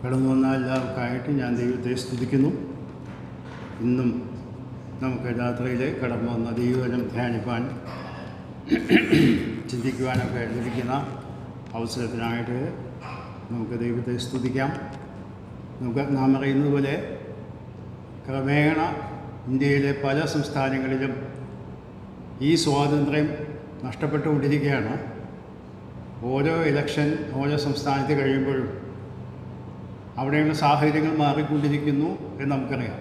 കടന്നു വന്ന എല്ലാവർക്കായിട്ട് ഞാൻ ദൈവത്തെ സ്തുതിക്കുന്നു. ഇന്നും നമുക്ക് രാത്രിയിൽ കടന്നു വന്ന ദൈവവചനം ധ്യാനിപ്പാൻ ചിന്തിക്കുവാനൊക്കെ ലഭിക്കുന്ന അവസരത്തിനായിട്ട് നമുക്ക് ദൈവത്തെ സ്തുതിക്കാം. നാം അറിയുന്നത് പോലെ ക്രമേണ ഇന്ത്യയിലെ പല സംസ്ഥാനങ്ങളിലും ഈ സ്വാതന്ത്ര്യം നഷ്ടപ്പെട്ടുകൊണ്ടിരിക്കുകയാണ്. ഓരോ ഇലക്ഷൻ ഓരോ സംസ്ഥാനത്ത് കഴിയുമ്പോഴും അവിടെയുള്ള സാഹചര്യങ്ങൾ മാറിക്കൊണ്ടിരിക്കുന്നു എന്ന് നമുക്കറിയാം.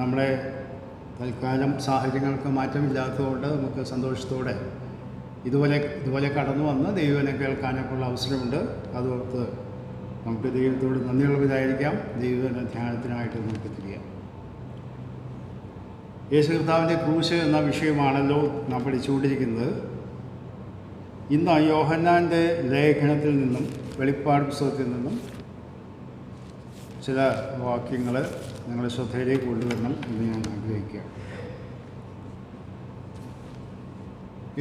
നമ്മുടെ തൽക്കാലം സാഹചര്യങ്ങൾക്ക് മാറ്റമില്ലാത്തതുകൊണ്ട് നമുക്ക് സന്തോഷത്തോടെ ഇതുപോലെ കടന്നു വന്ന് ദൈവനെ കേൾക്കാനൊക്കെയുള്ള അവസരമുണ്ട്. അതോർത്ത് നമുക്ക് ദൈവത്തോട് നന്ദിയുള്ളവരായിരിക്കാം. ദൈവന ധ്യാനത്തിനായിട്ട് നമുക്ക് തിരിയാം. യേശു കർത്താവിൻ്റെ ക്രൂശ് എന്ന വിഷയമാണല്ലോ നാം പഠിച്ചുകൊണ്ടിരിക്കുന്നത്. ഇന്ന് യോഹന്നാൻ്റെ ലേഖനത്തിൽ നിന്നും വെളിപ്പാട് പുസ്തകത്തിൽ നിന്നും ചില വാക്യങ്ങൾ നിങ്ങളുടെ ശ്രദ്ധയിലേക്ക് കൊണ്ടുവരണം എന്ന് ഞാൻ ആഗ്രഹിക്കുക.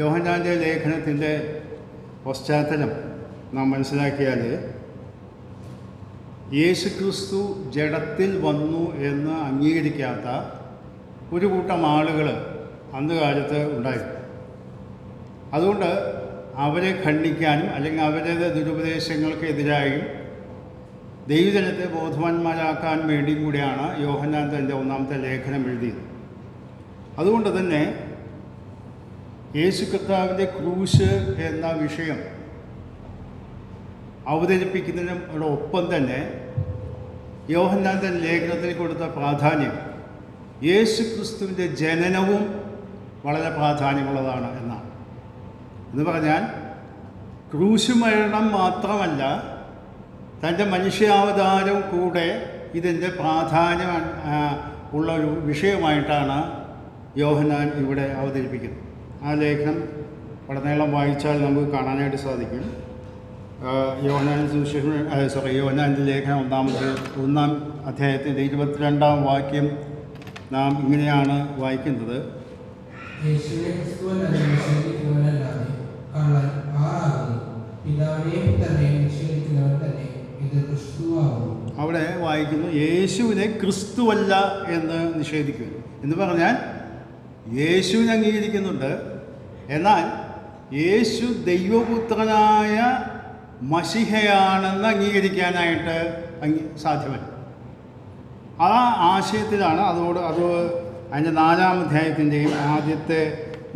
യോഹന്നാൻ്റെ ലേഖനത്തിൻ്റെ പശ്ചാത്തലം നാം മനസ്സിലാക്കിയാൽ യേശുക്രിസ്തു ജഡത്തിൽ വന്നു എന്ന് അംഗീകരിക്കാത്ത ഒരു കൂട്ടം ആളുകൾ അന്നുകാലത്ത് ഉണ്ടായിരുന്നു. അതുകൊണ്ട് അവരെ ഖണ്ഡിക്കാനും അല്ലെങ്കിൽ അവരുടെ ദുരുപദേശങ്ങൾക്കെതിരായും ദൈവജനത്തെ ബോധവാന്മാരാക്കാൻ വേണ്ടിയും കൂടിയാണ് യോഹന്നാൻ തൻ്റെ ഒന്നാമത്തെ ലേഖനം എഴുതിയത്. അതുകൊണ്ട് തന്നെ യേശു കർത്താവിൻ്റെ ക്രൂശ് എന്ന വിഷയം അവതരിപ്പിക്കുന്നതിനോടൊപ്പം തന്നെ യോഹന്നാൻ തൻ്റെ ലേഖനത്തിന് കൊടുത്ത പ്രാധാന്യം യേശു ക്രിസ്തുവിൻ്റെ ജനനവും വളരെ പ്രാധാന്യമുള്ളതാണ് എന്നാണ്. എന്ന് പറഞ്ഞാൽ ക്രൂശ് മരണം മാത്രമല്ല, തൻ്റെ മനുഷ്യാവതാരം കൂടെ ഇതിൻ്റെ പ്രാധാന്യം ഉള്ള ഒരു വിഷയമായിട്ടാണ് യോഹന്നാൻ ഇവിടെ അവതരിപ്പിക്കുന്നത്. ആ ലേഖനം പടനീളം വായിച്ചാൽ നമുക്ക് കാണാനായിട്ട് സാധിക്കും. യോഹന്നാൻ്റെ ലേഖനം ഒന്നാം അധ്യായത്തിൻ്റെ 22-ാം വാക്യം നാം ഇങ്ങനെയാണ് വായിക്കുന്നത്: അവിടെ വായിക്കുന്നു യേശുവിനെ ക്രിസ്തുവല്ല എന്ന് നിഷേധിക്കുന്നു. എന്ന് പറഞ്ഞാൽ യേശുവിനെ അംഗീകരിക്കുന്നുണ്ട്, എന്നാൽ യേശു ദൈവപുത്രനായ മശിഹയാണെന്ന് അംഗീകരിക്കാനായിട്ട് സാധ്യമല്ല. ആ ആശയത്തിലാണ് അത് അതിൻ്റെ 4-ാം അധ്യായത്തിൻ്റെയും ആദ്യത്തെ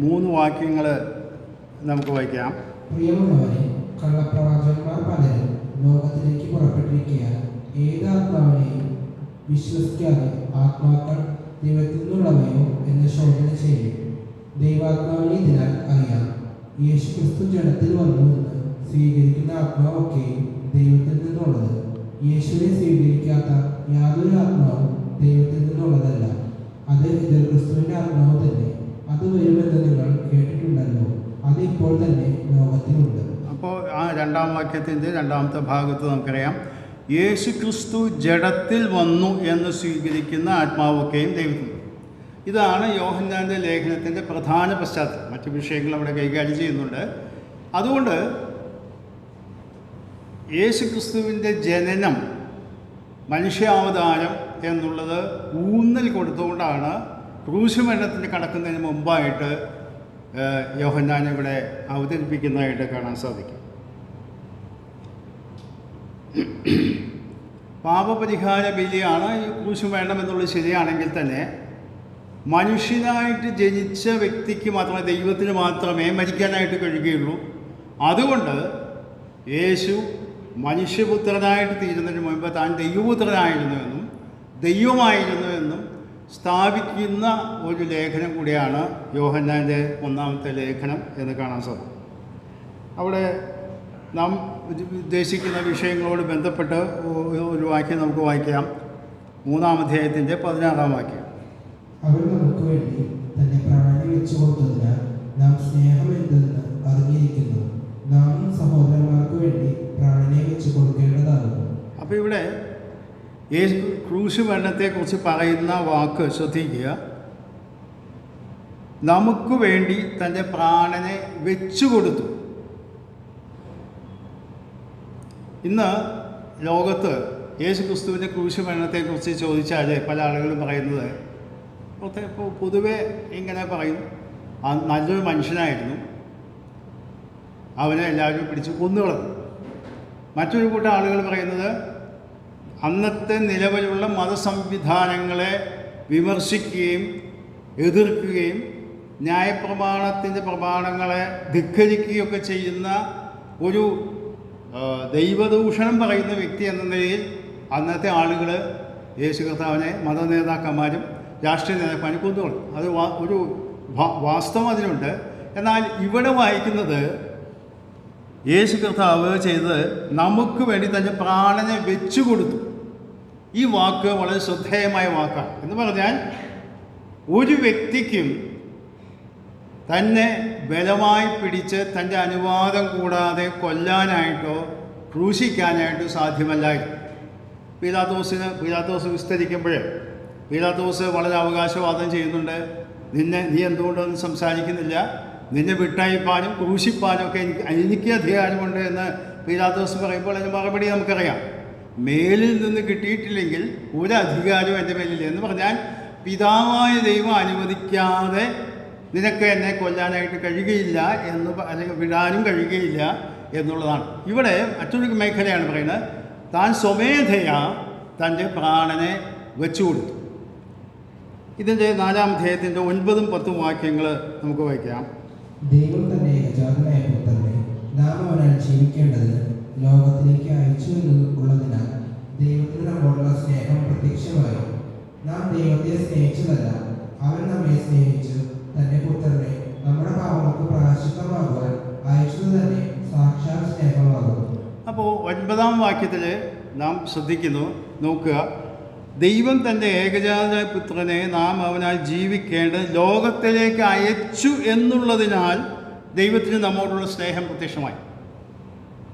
3 വാക്യങ്ങൾ നമുക്ക് വായിക്കാം. പ്രിയമുള്ളവരെ, കള്ളപ്രവാചകന്മാർ പലരും ലോകത്തിലേക്ക് പുറപ്പെട്ടിരിക്കുകയാൽ ഏതാത്മാവിനെയും വിശ്വസിക്കാതെ ആത്മാക്കൾ ദൈവത്തിൽ നിന്നുള്ളവയോ എന്ന് ശോധന ചെയ്യും. ദൈവാത്മാവിനെ ഇതിനാൽ അറിയാം. യേശു ക്രിസ്തു ജഡത്തിൽ വന്നുവെന്ന് സ്വീകരിക്കുന്ന ആത്മാവൊക്കെയും ദൈവത്തിൽ നിന്നുള്ളത്. യേശുവിനെ സ്വീകരിക്കാത്ത യാതൊരു ആത്മാവും ദൈവത്തിൽ നിന്നുള്ളതല്ല. അത് എതിർ ക്രിസ്തുവിൻ്റെ ആത്മാവ് തന്നെ. അത് വരുമെന്ന് നിങ്ങൾ കേട്ടിട്ടുണ്ടല്ലോ. അത് ഇപ്പോൾ തന്നെ ലോകത്തിലുണ്ട്. അപ്പോൾ ആ 2-ാം വാക്യത്തിൻ്റെ 2-ാമത്തെ ഭാഗത്ത് നമുക്കറിയാം, യേശു ക്രിസ്തു ജഡത്തിൽ വന്നു എന്ന് സ്വീകരിക്കുന്ന ആത്മാവൊക്കെയും ദൈവത്തിൽ. ഇതാണ് യോഹന്നാൻ്റെ ലേഖനത്തിൻ്റെ പ്രധാന പശ്ചാത്തലം. മറ്റു വിഷയങ്ങൾ അവിടെ കൈകാര്യം ചെയ്യുന്നുണ്ട്. അതുകൊണ്ട് യേശു ക്രിസ്തുവിൻ്റെ ജനനം, മനുഷ്യാവതാരം എന്നുള്ളത് ഊന്നൽ കൊടുത്തുകൊണ്ടാണ് ക്രൂശ് മരണത്തിന് കടക്കുന്നതിന് മുമ്പായിട്ട് യോഹന്നാൻ ഇവിടെ അവതരിപ്പിക്കുന്നതായിട്ട് കാണാൻ സാധിക്കും. പാപപരിഹാര ബലിയാണ് ഈ ക്രൂശ് മരണം എന്നുള്ളത് ശരിയാണെങ്കിൽ തന്നെ മനുഷ്യനായിട്ട് ജനിച്ച വ്യക്തിക്ക് മാത്രമേ, ദൈവത്തിന് മാത്രമേ മരിക്കാനായിട്ട് കഴിയുകയുള്ളൂ. അതുകൊണ്ട് യേശു മനുഷ്യപുത്രനായിട്ട് തീരുന്നതിന് മുൻപ് താൻ ദൈവപുത്രനായിരുന്നുവെന്നും ദൈവമായിരുന്നുവെന്നും സ്ഥാപിക്കുന്ന ഒരു ലേഖനം കൂടിയാണ് യോഹന്നാൻ്റെ 1-ാമത്തെ ലേഖനം എന്ന് കാണാൻ സാധിക്കും. അവിടെ നാം ഉദ്ദേശിക്കുന്ന വിഷയങ്ങളോട് ബന്ധപ്പെട്ട് ഒരു വാക്യം നമുക്ക് വായിക്കാം. 3-ാം അധ്യായത്തിൻ്റെ 16-ാം വാക്യം: അവർ നമുക്ക് വേണ്ടി തന്നെ പ്രാണനെ വെച്ചു കൊടുത്തതിനാൽ നാം സ്നേഹം എന്തെന്ന് അറിഞ്ഞിരിക്കുന്നു. നാം സഹോദരന്മാർക്ക് വേണ്ടി പ്രാണനെ വെച്ച് കൊടുക്കേണ്ടതാകുന്നു. അപ്പോൾ ഇവിടെ ക്രൂശ് മരണത്തെക്കുറിച്ച് പറയുന്ന വാക്ക് ശ്രദ്ധിക്കുക. നമുക്ക് വേണ്ടി തൻ്റെ പ്രാണനെ വെച്ചു കൊടുത്തു. ഇന്ന് ലോകത്ത് യേശു ക്രിസ്തുവിൻ്റെ ക്രൂശ് മരണത്തെക്കുറിച്ച് ചോദിച്ചാൽ പല ആളുകളും പറയുന്നത് ഇപ്പോൾ പൊതുവെ ഇങ്ങനെ പറയും, നല്ലൊരു മനുഷ്യനായിരുന്നു, അവനെ എല്ലാവരും പിടിച്ച് കൊന്നുകളഞ്ഞു. മറ്റൊരു കൂട്ടം ആളുകൾ പറയുന്നത് അന്നത്തെ നിലവിലുള്ള മതസംവിധാനങ്ങളെ വിമർശിക്കുകയും എതിർക്കുകയും ന്യായപ്രമാണത്തിൻ്റെ പ്രമാണങ്ങളെ ധിക്കരിക്കുകയൊക്കെ ചെയ്യുന്ന ഒരു ദൈവദൂഷണം പറയുന്ന വ്യക്തി എന്ന നിലയിൽ അന്നത്തെ ആളുകൾ യേശു കർത്താവിനെ മത നേതാക്കന്മാരും രാഷ്ട്രീയ നേതാക്കന്മാരും കൊന്നുകളഞ്ഞു. അത് ഒരു വാസ്തവം അതിലുണ്ട്. എന്നാൽ ഇവിടെ വായിക്കുന്നത് യേശു കർത്താവ് ചെയ്തത് നമുക്ക് വേണ്ടി തന്നെ പ്രാണനെ വെച്ചു കൊടുത്തു. ഈ വാക്ക് വളരെ ശ്രദ്ധേയമായ വാക്കാണ്. എന്ന് പറഞ്ഞാൽ ഒരു വ്യക്തിക്കും തന്നെ ബലമായി പിടിച്ച് തൻ്റെ അനുവാദം കൂടാതെ കൊല്ലാനായിട്ടോ ക്രൂശിക്കാനായിട്ടോ സാധ്യമല്ലായിരുന്നു. പീലാത്തോസ് വിസ്തരിക്കുമ്പോൾ പീലാത്തോസ് വളരെ അവകാശവാദം ചെയ്യുന്നുണ്ട്. നീ എന്തുകൊണ്ടൊന്നും സംസാരിക്കുന്നില്ല, നിന്നെ വിട്ടയപ്പാനും ക്രൂശിപ്പാനും ഒക്കെ എനിക്ക് അധികാരമുണ്ട് എന്ന് പീലാത്തോസ് പറയുമ്പോൾ അതിന് മറുപടി നമുക്കറിയാം. മേലിൽ നിന്ന് കിട്ടിയിട്ടില്ലെങ്കിൽ ഒരു അധികാരവും എൻ്റെ മേലില്ല എന്ന് പറഞ്ഞാൽ പിതാവായ ദൈവം അനുവദിക്കാതെ നിനക്ക് എന്നെ കൊല്ലാനായിട്ട് കഴിയുകയില്ല എന്ന്, അല്ലെങ്കിൽ വിടാനും കഴിയുകയില്ല എന്നുള്ളതാണ്. ഇവിടെ മറ്റൊരു മേഖലയാണ് പറയുന്നത്, താൻ സ്വമേധയാ തൻ്റെ പ്രാണനെ വെച്ചു കൊടുത്തു. ഇതിൻ്റെ 4-ാം അധ്യായത്തിൻ്റെ 9-10 വാക്യങ്ങൾ നമുക്ക് വായിക്കാം. ദൈവം തന്റെ ഏകജാതനായ പുത്രനെ നാം അവനാൽ ജീവിക്കേണ്ടതിന് ലോകത്തിലേക്ക് അയച്ചു എന്നുള്ളതിനാൽ ദൈവത്തിന് നമ്മോടുള്ള സ്നേഹം പ്രത്യക്ഷമായി. നാം ദൈവത്തെ സ്നേഹിച്ചതല്ല, അവൻ നമ്മെ സ്നേഹിച്ചു തന്റെ പുത്രനെ നമ്മുടെ പാപങ്ങൾക്ക് പ്രായശ്ചിത്തമാകുവാൻ അയച്ചത് തന്നെ സാക്ഷാൽ സ്നേഹമാകുന്നു. അപ്പോൾ 9-ാം വാക്യത്തിൽ നാം ശ്രദ്ധിക്കുന്നു, നോക്കുക. ദൈവം തൻ്റെ ഏകജാതനായ പുത്രനെ നാം അവനാൽ ജീവിക്കേണ്ടത് ലോകത്തിലേക്ക് അയച്ചു എന്നുള്ളതിനാൽ ദൈവത്തിന് നമ്മോടുള്ള സ്നേഹം പ്രത്യക്ഷമായി.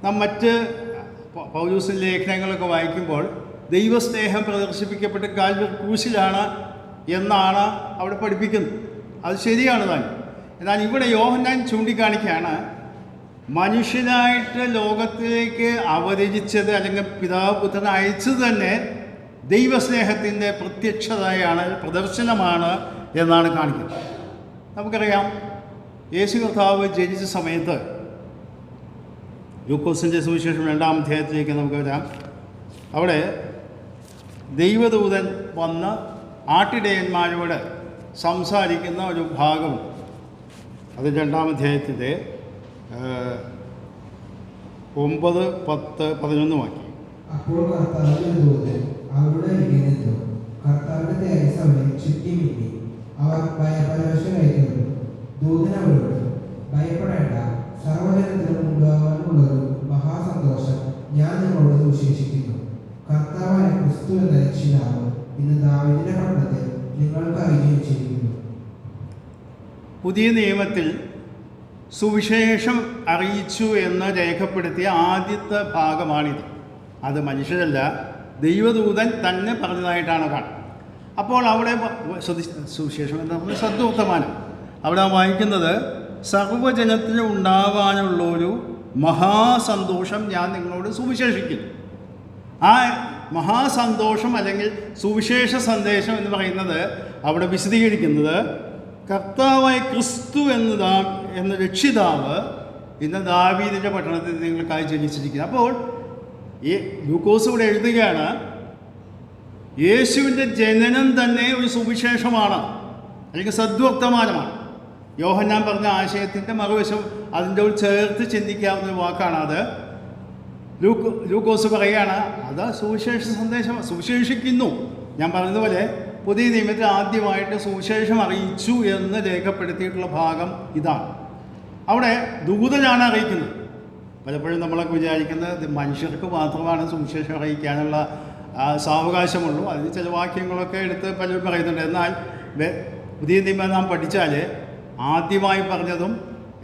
നാം മറ്റ് പൗലോസിൻ്റെ ലേഖനങ്ങളൊക്കെ വായിക്കുമ്പോൾ ദൈവസ്നേഹം പ്രദർശിപ്പിക്കപ്പെട്ട് കാൽവരി ക്രൂശിലാണ് എന്നാണ് അവിടെ പഠിപ്പിക്കുന്നത്. അത് ശരിയാണ് താൻ. എന്നാൽ ഇവിടെ യോഹന്നാൻ ചൂണ്ടിക്കാണിക്കുകയാണ്, മനുഷ്യനായിട്ട് ലോകത്തിലേക്ക് അവതരിച്ചത് അല്ലെങ്കിൽ പിതാവ് പുത്രനെ അയച്ചത് തന്നെ ദൈവസ്നേഹത്തിൻ്റെ പ്രത്യക്ഷതയാണ്, പ്രദർശനമാണ് എന്നാണ് കാണിക്കുന്നത്. നമുക്കറിയാം, യേശു കർത്താവ് ജനിച്ച സമയത്ത് ലൂക്കോസിൻ്റെ സുവിശേഷം 2-ാം അധ്യായത്തിലേക്ക് നമുക്ക് വരാം. അവിടെ ദൈവദൂതൻ വന്ന് ആട്ടിടയന്മാരോട് സംസാരിക്കുന്ന ഒരു ഭാഗം, അത് 2-ാം അധ്യായത്തിൻ്റെ 9, 10, 11 വാക്യം. അപ്പോൾ കർത്താവിന്റെ ദൂതൻ അവരുടെ അരികെ നിന്നു. കർത്താവിന്റെ തേജസ്സ് അവരെ ചുറ്റിമിന്നി. അവർ ഭയപരവശരായി തീർന്നു. ദൂതൻ അവരോട്, ഭയപ്പെടേണ്ട, സർവ്വജനത്തിനും ഉണ്ടാകാനുള്ളൊരു മഹാസന്തോഷം ഞാൻ നിങ്ങളോട് സുവിശേഷിക്കുന്നു. കർത്താവായ ക്രിസ്തു എന്ന രക്ഷിതാവ് ഇന്ന് ദാവീദിന്റെ പട്ടണത്തിൽ നിങ്ങൾക്കായി ജനിച്ചിരിക്കുന്നു. പുതിയ നിയമത്തിൽ സുവിശേഷം അറിയിച്ചു എന്ന് രേഖപ്പെടുത്തിയ ആദ്യത്തെ ഭാഗമാണിത്. അത് മനുഷ്യരല്ല, ദൈവദൂതൻ തന്നെ പറഞ്ഞതായിട്ടാണ് കാണുന്നത്. അപ്പോൾ അവിടെ സുവിശേഷം എന്താ പറയുക, സദ്വർത്തമാനം. അവിടെ വായിക്കുന്നത്, സർവ്വജനത്തിന് ഉണ്ടാവാനുള്ളൊരു മഹാസന്തോഷം ഞാൻ നിങ്ങളോട് സുവിശേഷിക്കുന്നു. ആ മഹാസന്തോഷം അല്ലെങ്കിൽ സുവിശേഷ സന്ദേശം എന്ന് പറയുന്നത് അവിടെ വിശദീകരിക്കുന്നത്, കർത്താവായ ക്രിസ്തു എന്ന രക്ഷിതാവ് ഇന്ന് ദാവീദിൻ്റെ പട്ടണത്തിൽ നിങ്ങൾക്കായി ജനിച്ചിരിക്കുന്നത്. അപ്പോൾ ഈ ലൂക്കോസ് ഇവിടെ എഴുതുകയാണ്, യേശുവിൻ്റെ ജനനം തന്നെ ഒരു സുവിശേഷമാണ് അല്ലെങ്കിൽ സദ്വർത്തമാനമാണ്. യോഹന്നാൻ പറഞ്ഞ ആശയത്തിൻ്റെ മറുവശം അതിൻ്റെ ചേർത്ത് ചിന്തിക്കാവുന്ന ഒരു വാക്കാണ് അത്. ലൂക്കോസ് പറയുകയാണ്, അത് സുവിശേഷ സന്ദേശം സുവിശേഷിക്കുന്നു. ഞാൻ പറഞ്ഞതുപോലെ പുതിയ നിയമത്തിൽ ആദ്യമായിട്ട് സുവിശേഷം അറിയിച്ചു എന്ന് രേഖപ്പെടുത്തിയിട്ടുള്ള ഭാഗം ഇതാണ്. അവിടെ ദൂതനാണ് അറിയിക്കുന്നത്. പലപ്പോഴും നമ്മളൊക്കെ വിചാരിക്കുന്നത് മനുഷ്യർക്ക് മാത്രമാണ് സുവിശേഷം അറിയിക്കാനുള്ള സാവകാശമുള്ളൂ. അതിന് ചില വാക്യങ്ങളൊക്കെ എടുത്ത് പലരും പറയുന്നുണ്ട്. എന്നാൽ പുതിയ നിയമം നാം പഠിച്ചാൽ ആദ്യമായി പറഞ്ഞതും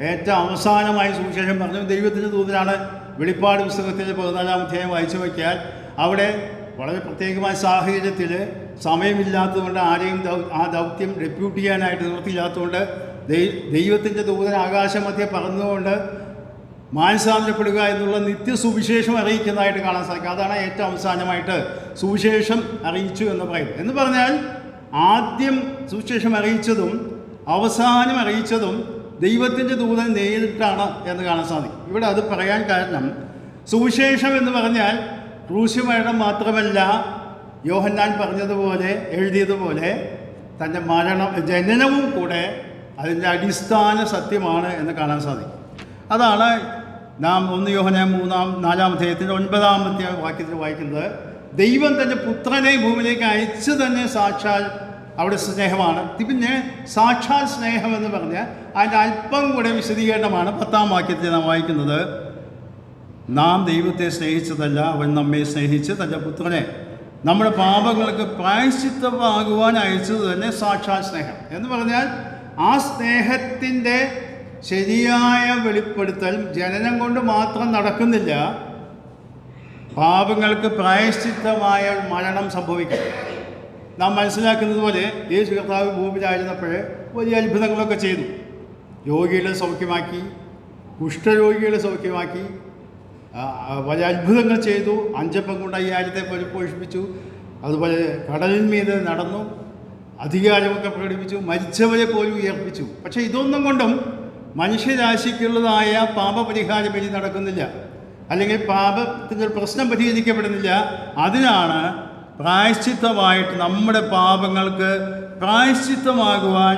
ഏറ്റവും അവസാനമായി സുവിശേഷം പറഞ്ഞതും ദൈവത്തിൻ്റെ ദൂതനാണ്. വെളിപ്പാട് പുസ്തകത്തിൻ്റെ 14-ാം അധ്യായം വായിച്ചു വയ്ക്കാൻ അവിടെ വളരെ പ്രത്യേകമായ സാഹചര്യത്തിൽ സമയമില്ലാത്തതുകൊണ്ട് ആരെയും ആ ദൗത്യം ഡെപ്യൂട്ട് ചെയ്യാനായിട്ട് നിവൃത്തിയില്ലാത്തതുകൊണ്ട് ദൈവത്തിൻ്റെ ദൂതൻ ആകാശമധ്യേ പറന്നുകൊണ്ട് മാനസാന്തരപ്പെടുക എന്നുള്ള നിത്യസുവിശേഷം അറിയിക്കുന്നതായിട്ട് കാണാൻ സാധിക്കും. അതാണ് ഏറ്റവും അവസാനമായിട്ട് സുവിശേഷം അറിയിച്ചു എന്ന് പറയുന്നത്. എന്ന് പറഞ്ഞാൽ ആദ്യം സുവിശേഷം അറിയിച്ചതും അവസാനം അറിയിച്ചതും ദൈവത്തിൻ്റെ ദൂതൻ നേരിട്ടാണ് എന്ന് കാണാൻ സാധിക്കും. ഇവിടെ അത് പറയാൻ കാരണം സുവിശേഷം എന്ന് പറഞ്ഞാൽ ക്രൂശുമരണം മാത്രമല്ല, യോഹന്നാൻ പറഞ്ഞതുപോലെ എഴുതിയതുപോലെ തൻ്റെ ജനനവും കൂടെ അതിൻ്റെ അടിസ്ഥാന സത്യമാണ് എന്ന് കാണാൻ സാധിക്കും. അതാണ് നാം 1 യോഹന്നാൻ 4-ാം അധ്യായത്തിൻ്റെ 9-ാമത്തെ വാക്യത്തിൽ വായിക്കുന്നത്. ദൈവം തൻ്റെ പുത്രനെ ഭൂമിയിലേക്ക് അയച്ചു തന്നെ സാക്ഷാൽ അവിടെ സ്നേഹമാണ്. പിന്നെ സാക്ഷാൽ സ്നേഹം എന്ന് പറഞ്ഞാൽ അതിൻ്റെ അല്പം കൂടെ വിശദീകരണമാണ് 10-ാം വാക്യത്തിൽ നാം വായിക്കുന്നത്. നാം ദൈവത്തെ സ്നേഹിച്ചതല്ല, അവൻ നമ്മെ സ്നേഹിച്ച് തൻ്റെ പുത്രനെ നമ്മുടെ പാപങ്ങൾക്ക് പ്രായശ്ചിത്തമാകുവാൻ അയച്ചത് തന്നെ സാക്ഷാൽ സ്നേഹം എന്ന് പറഞ്ഞാൽ ആ സ്നേഹത്തിൻ്റെ ശരിയായ വെളിപ്പെടുത്തൽ ജനനം കൊണ്ട് മാത്രം നടക്കുന്നില്ല. പാപങ്ങൾക്ക് പ്രായശ്ചിത്തമായ മരണം സംഭവിക്കും. നാം മനസ്സിലാക്കുന്നത് പോലെ യേശു കർത്താവ് ഭൂമിയിലായിരുന്നപ്പോൾ വലിയ അത്ഭുതങ്ങളൊക്കെ ചെയ്തു. രോഗികളെ സൗഖ്യമാക്കി, കുഷ്ഠരോഗികളെ സൗഖ്യമാക്കി, വലിയ അത്ഭുതങ്ങൾ ചെയ്തു. 5 അപ്പം കൊണ്ട് 5000-ത്തെ പോഷിപ്പിച്ചു. അതുപോലെ കടലിൻ മീതെ നടന്നു, അധികാരമൊക്കെ പ്രകടിപ്പിച്ചു, മരിച്ചവരെ പോലും ഉയർപ്പിച്ചു. പക്ഷേ ഇതൊന്നും കൊണ്ടും മനുഷ്യരാശിക്കുള്ളതായ പാപപരിഹാര ബലി നടക്കുന്നില്ല, അല്ലെങ്കിൽ പാപത്തിൻ്റെ പ്രശ്നം പരിഹരിക്കപ്പെടുന്നില്ല. അതിനാണ് പ്രായശ്ചിത്തമായിട്ട് നമ്മുടെ പാപങ്ങൾക്ക് പ്രായശ്ചിത്തമാകുവാൻ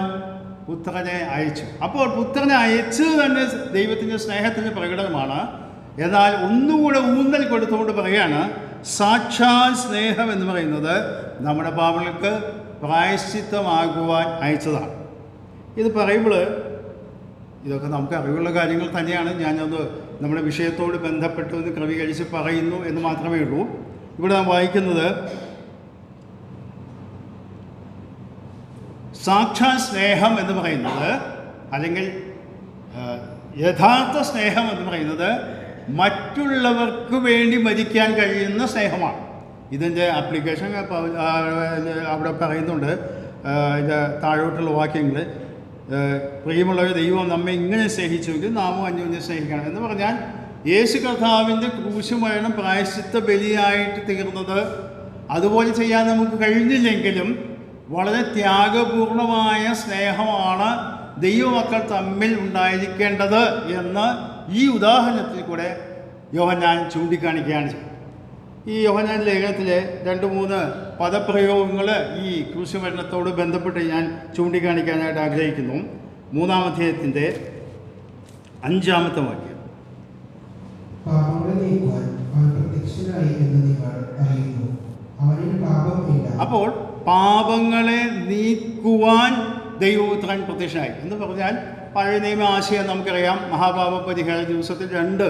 പുത്രനെ അയച്ചു. അപ്പോൾ പുത്രനെ അയച്ചത് തന്നെ ദൈവത്തിൻ്റെ സ്നേഹത്തിൻ്റെ പ്രകടനമാണ്. എന്നാൽ ഒന്നുകൂടെ ഊന്നൽ കൊടുത്തുകൊണ്ട് പറയുകയാണ്, സാക്ഷാൽ സ്നേഹം എന്ന് പറയുന്നത് നമ്മുടെ പാപങ്ങൾക്ക് പ്രായശ്ചിത്തമാകുവാൻ അയച്ചതാണ്. ഇത് പറയുമ്പോൾ ഇതൊക്കെ നമുക്ക് അറിവുള്ള കാര്യങ്ങൾ തന്നെയാണ്. ഞാനത് നമ്മുടെ വിഷയത്തോട് ബന്ധപ്പെട്ട് ഒന്ന് ക്രമീകരിച്ച് പറയുന്നു എന്ന് മാത്രമേ ഉള്ളൂ. ഇവിടെ നാം വായിക്കുന്നത് സാക്ഷാൽ സ്നേഹം എന്ന് പറയുന്നത്, അല്ലെങ്കിൽ യഥാർത്ഥ സ്നേഹം എന്ന് പറയുന്നത് മറ്റുള്ളവർക്ക് വേണ്ടി മരിക്കാൻ കഴിയുന്ന സ്നേഹമാണ്. ഇതിൻ്റെ ആപ്ലിക്കേഷൻ അവിടെ പറയുന്നുണ്ട്. ഇതിൻ്റെ താഴോട്ടുള്ള വാക്യങ്ങൾ, പ്രിയമുള്ളവർ, ദൈവം നമ്മെ ഇങ്ങനെ സ്നേഹിച്ചുവെങ്കിൽ നാമും അന്യോന്യം സ്നേഹിക്കണം എന്ന് പറഞ്ഞാൽ യേശു കർത്താവിൻ്റെ ക്രൂശുമരണം പ്രായശ്ചിത്ത ബലിയായിട്ട് തീർന്നത് അതുപോലെ ചെയ്യാൻ നമുക്ക് കഴിഞ്ഞില്ലെങ്കിലും വളരെ ത്യാഗപൂർണമായ സ്നേഹമാണ് ദൈവമക്കൾ തമ്മിൽ ഉണ്ടായിരിക്കേണ്ടത് എന്ന് ഈ ഉദാഹരണത്തിൽ കൂടെ യോഹന്നാൻ ചൂണ്ടിക്കാണിക്കുകയാണ് ചെയ്യുന്നത്. ഈ യോഹന്നാൻ ലേഖനത്തിലെ 2-3 പദപ്രയോഗങ്ങൾ ഈ ക്രൂശുമരണത്തോട് ബന്ധപ്പെട്ട് ഞാൻ ചൂണ്ടിക്കാണിക്കാനായിട്ട് ആഗ്രഹിക്കുന്നു. 3-ാം അധ്യായത്തിൻ്റെ 5-ാമത്തെ വാക്യം. അപ്പോൾ പാപങ്ങളെ നീക്കുവാൻ ദൈവപുത്രൻ പ്രത്യക്ഷനായി എന്ന് പറഞ്ഞാൽ പഴയ നിയമ ആശയം നമുക്കറിയാം. മഹാപാപ പരിഹാര ദിവസത്തിൽ 2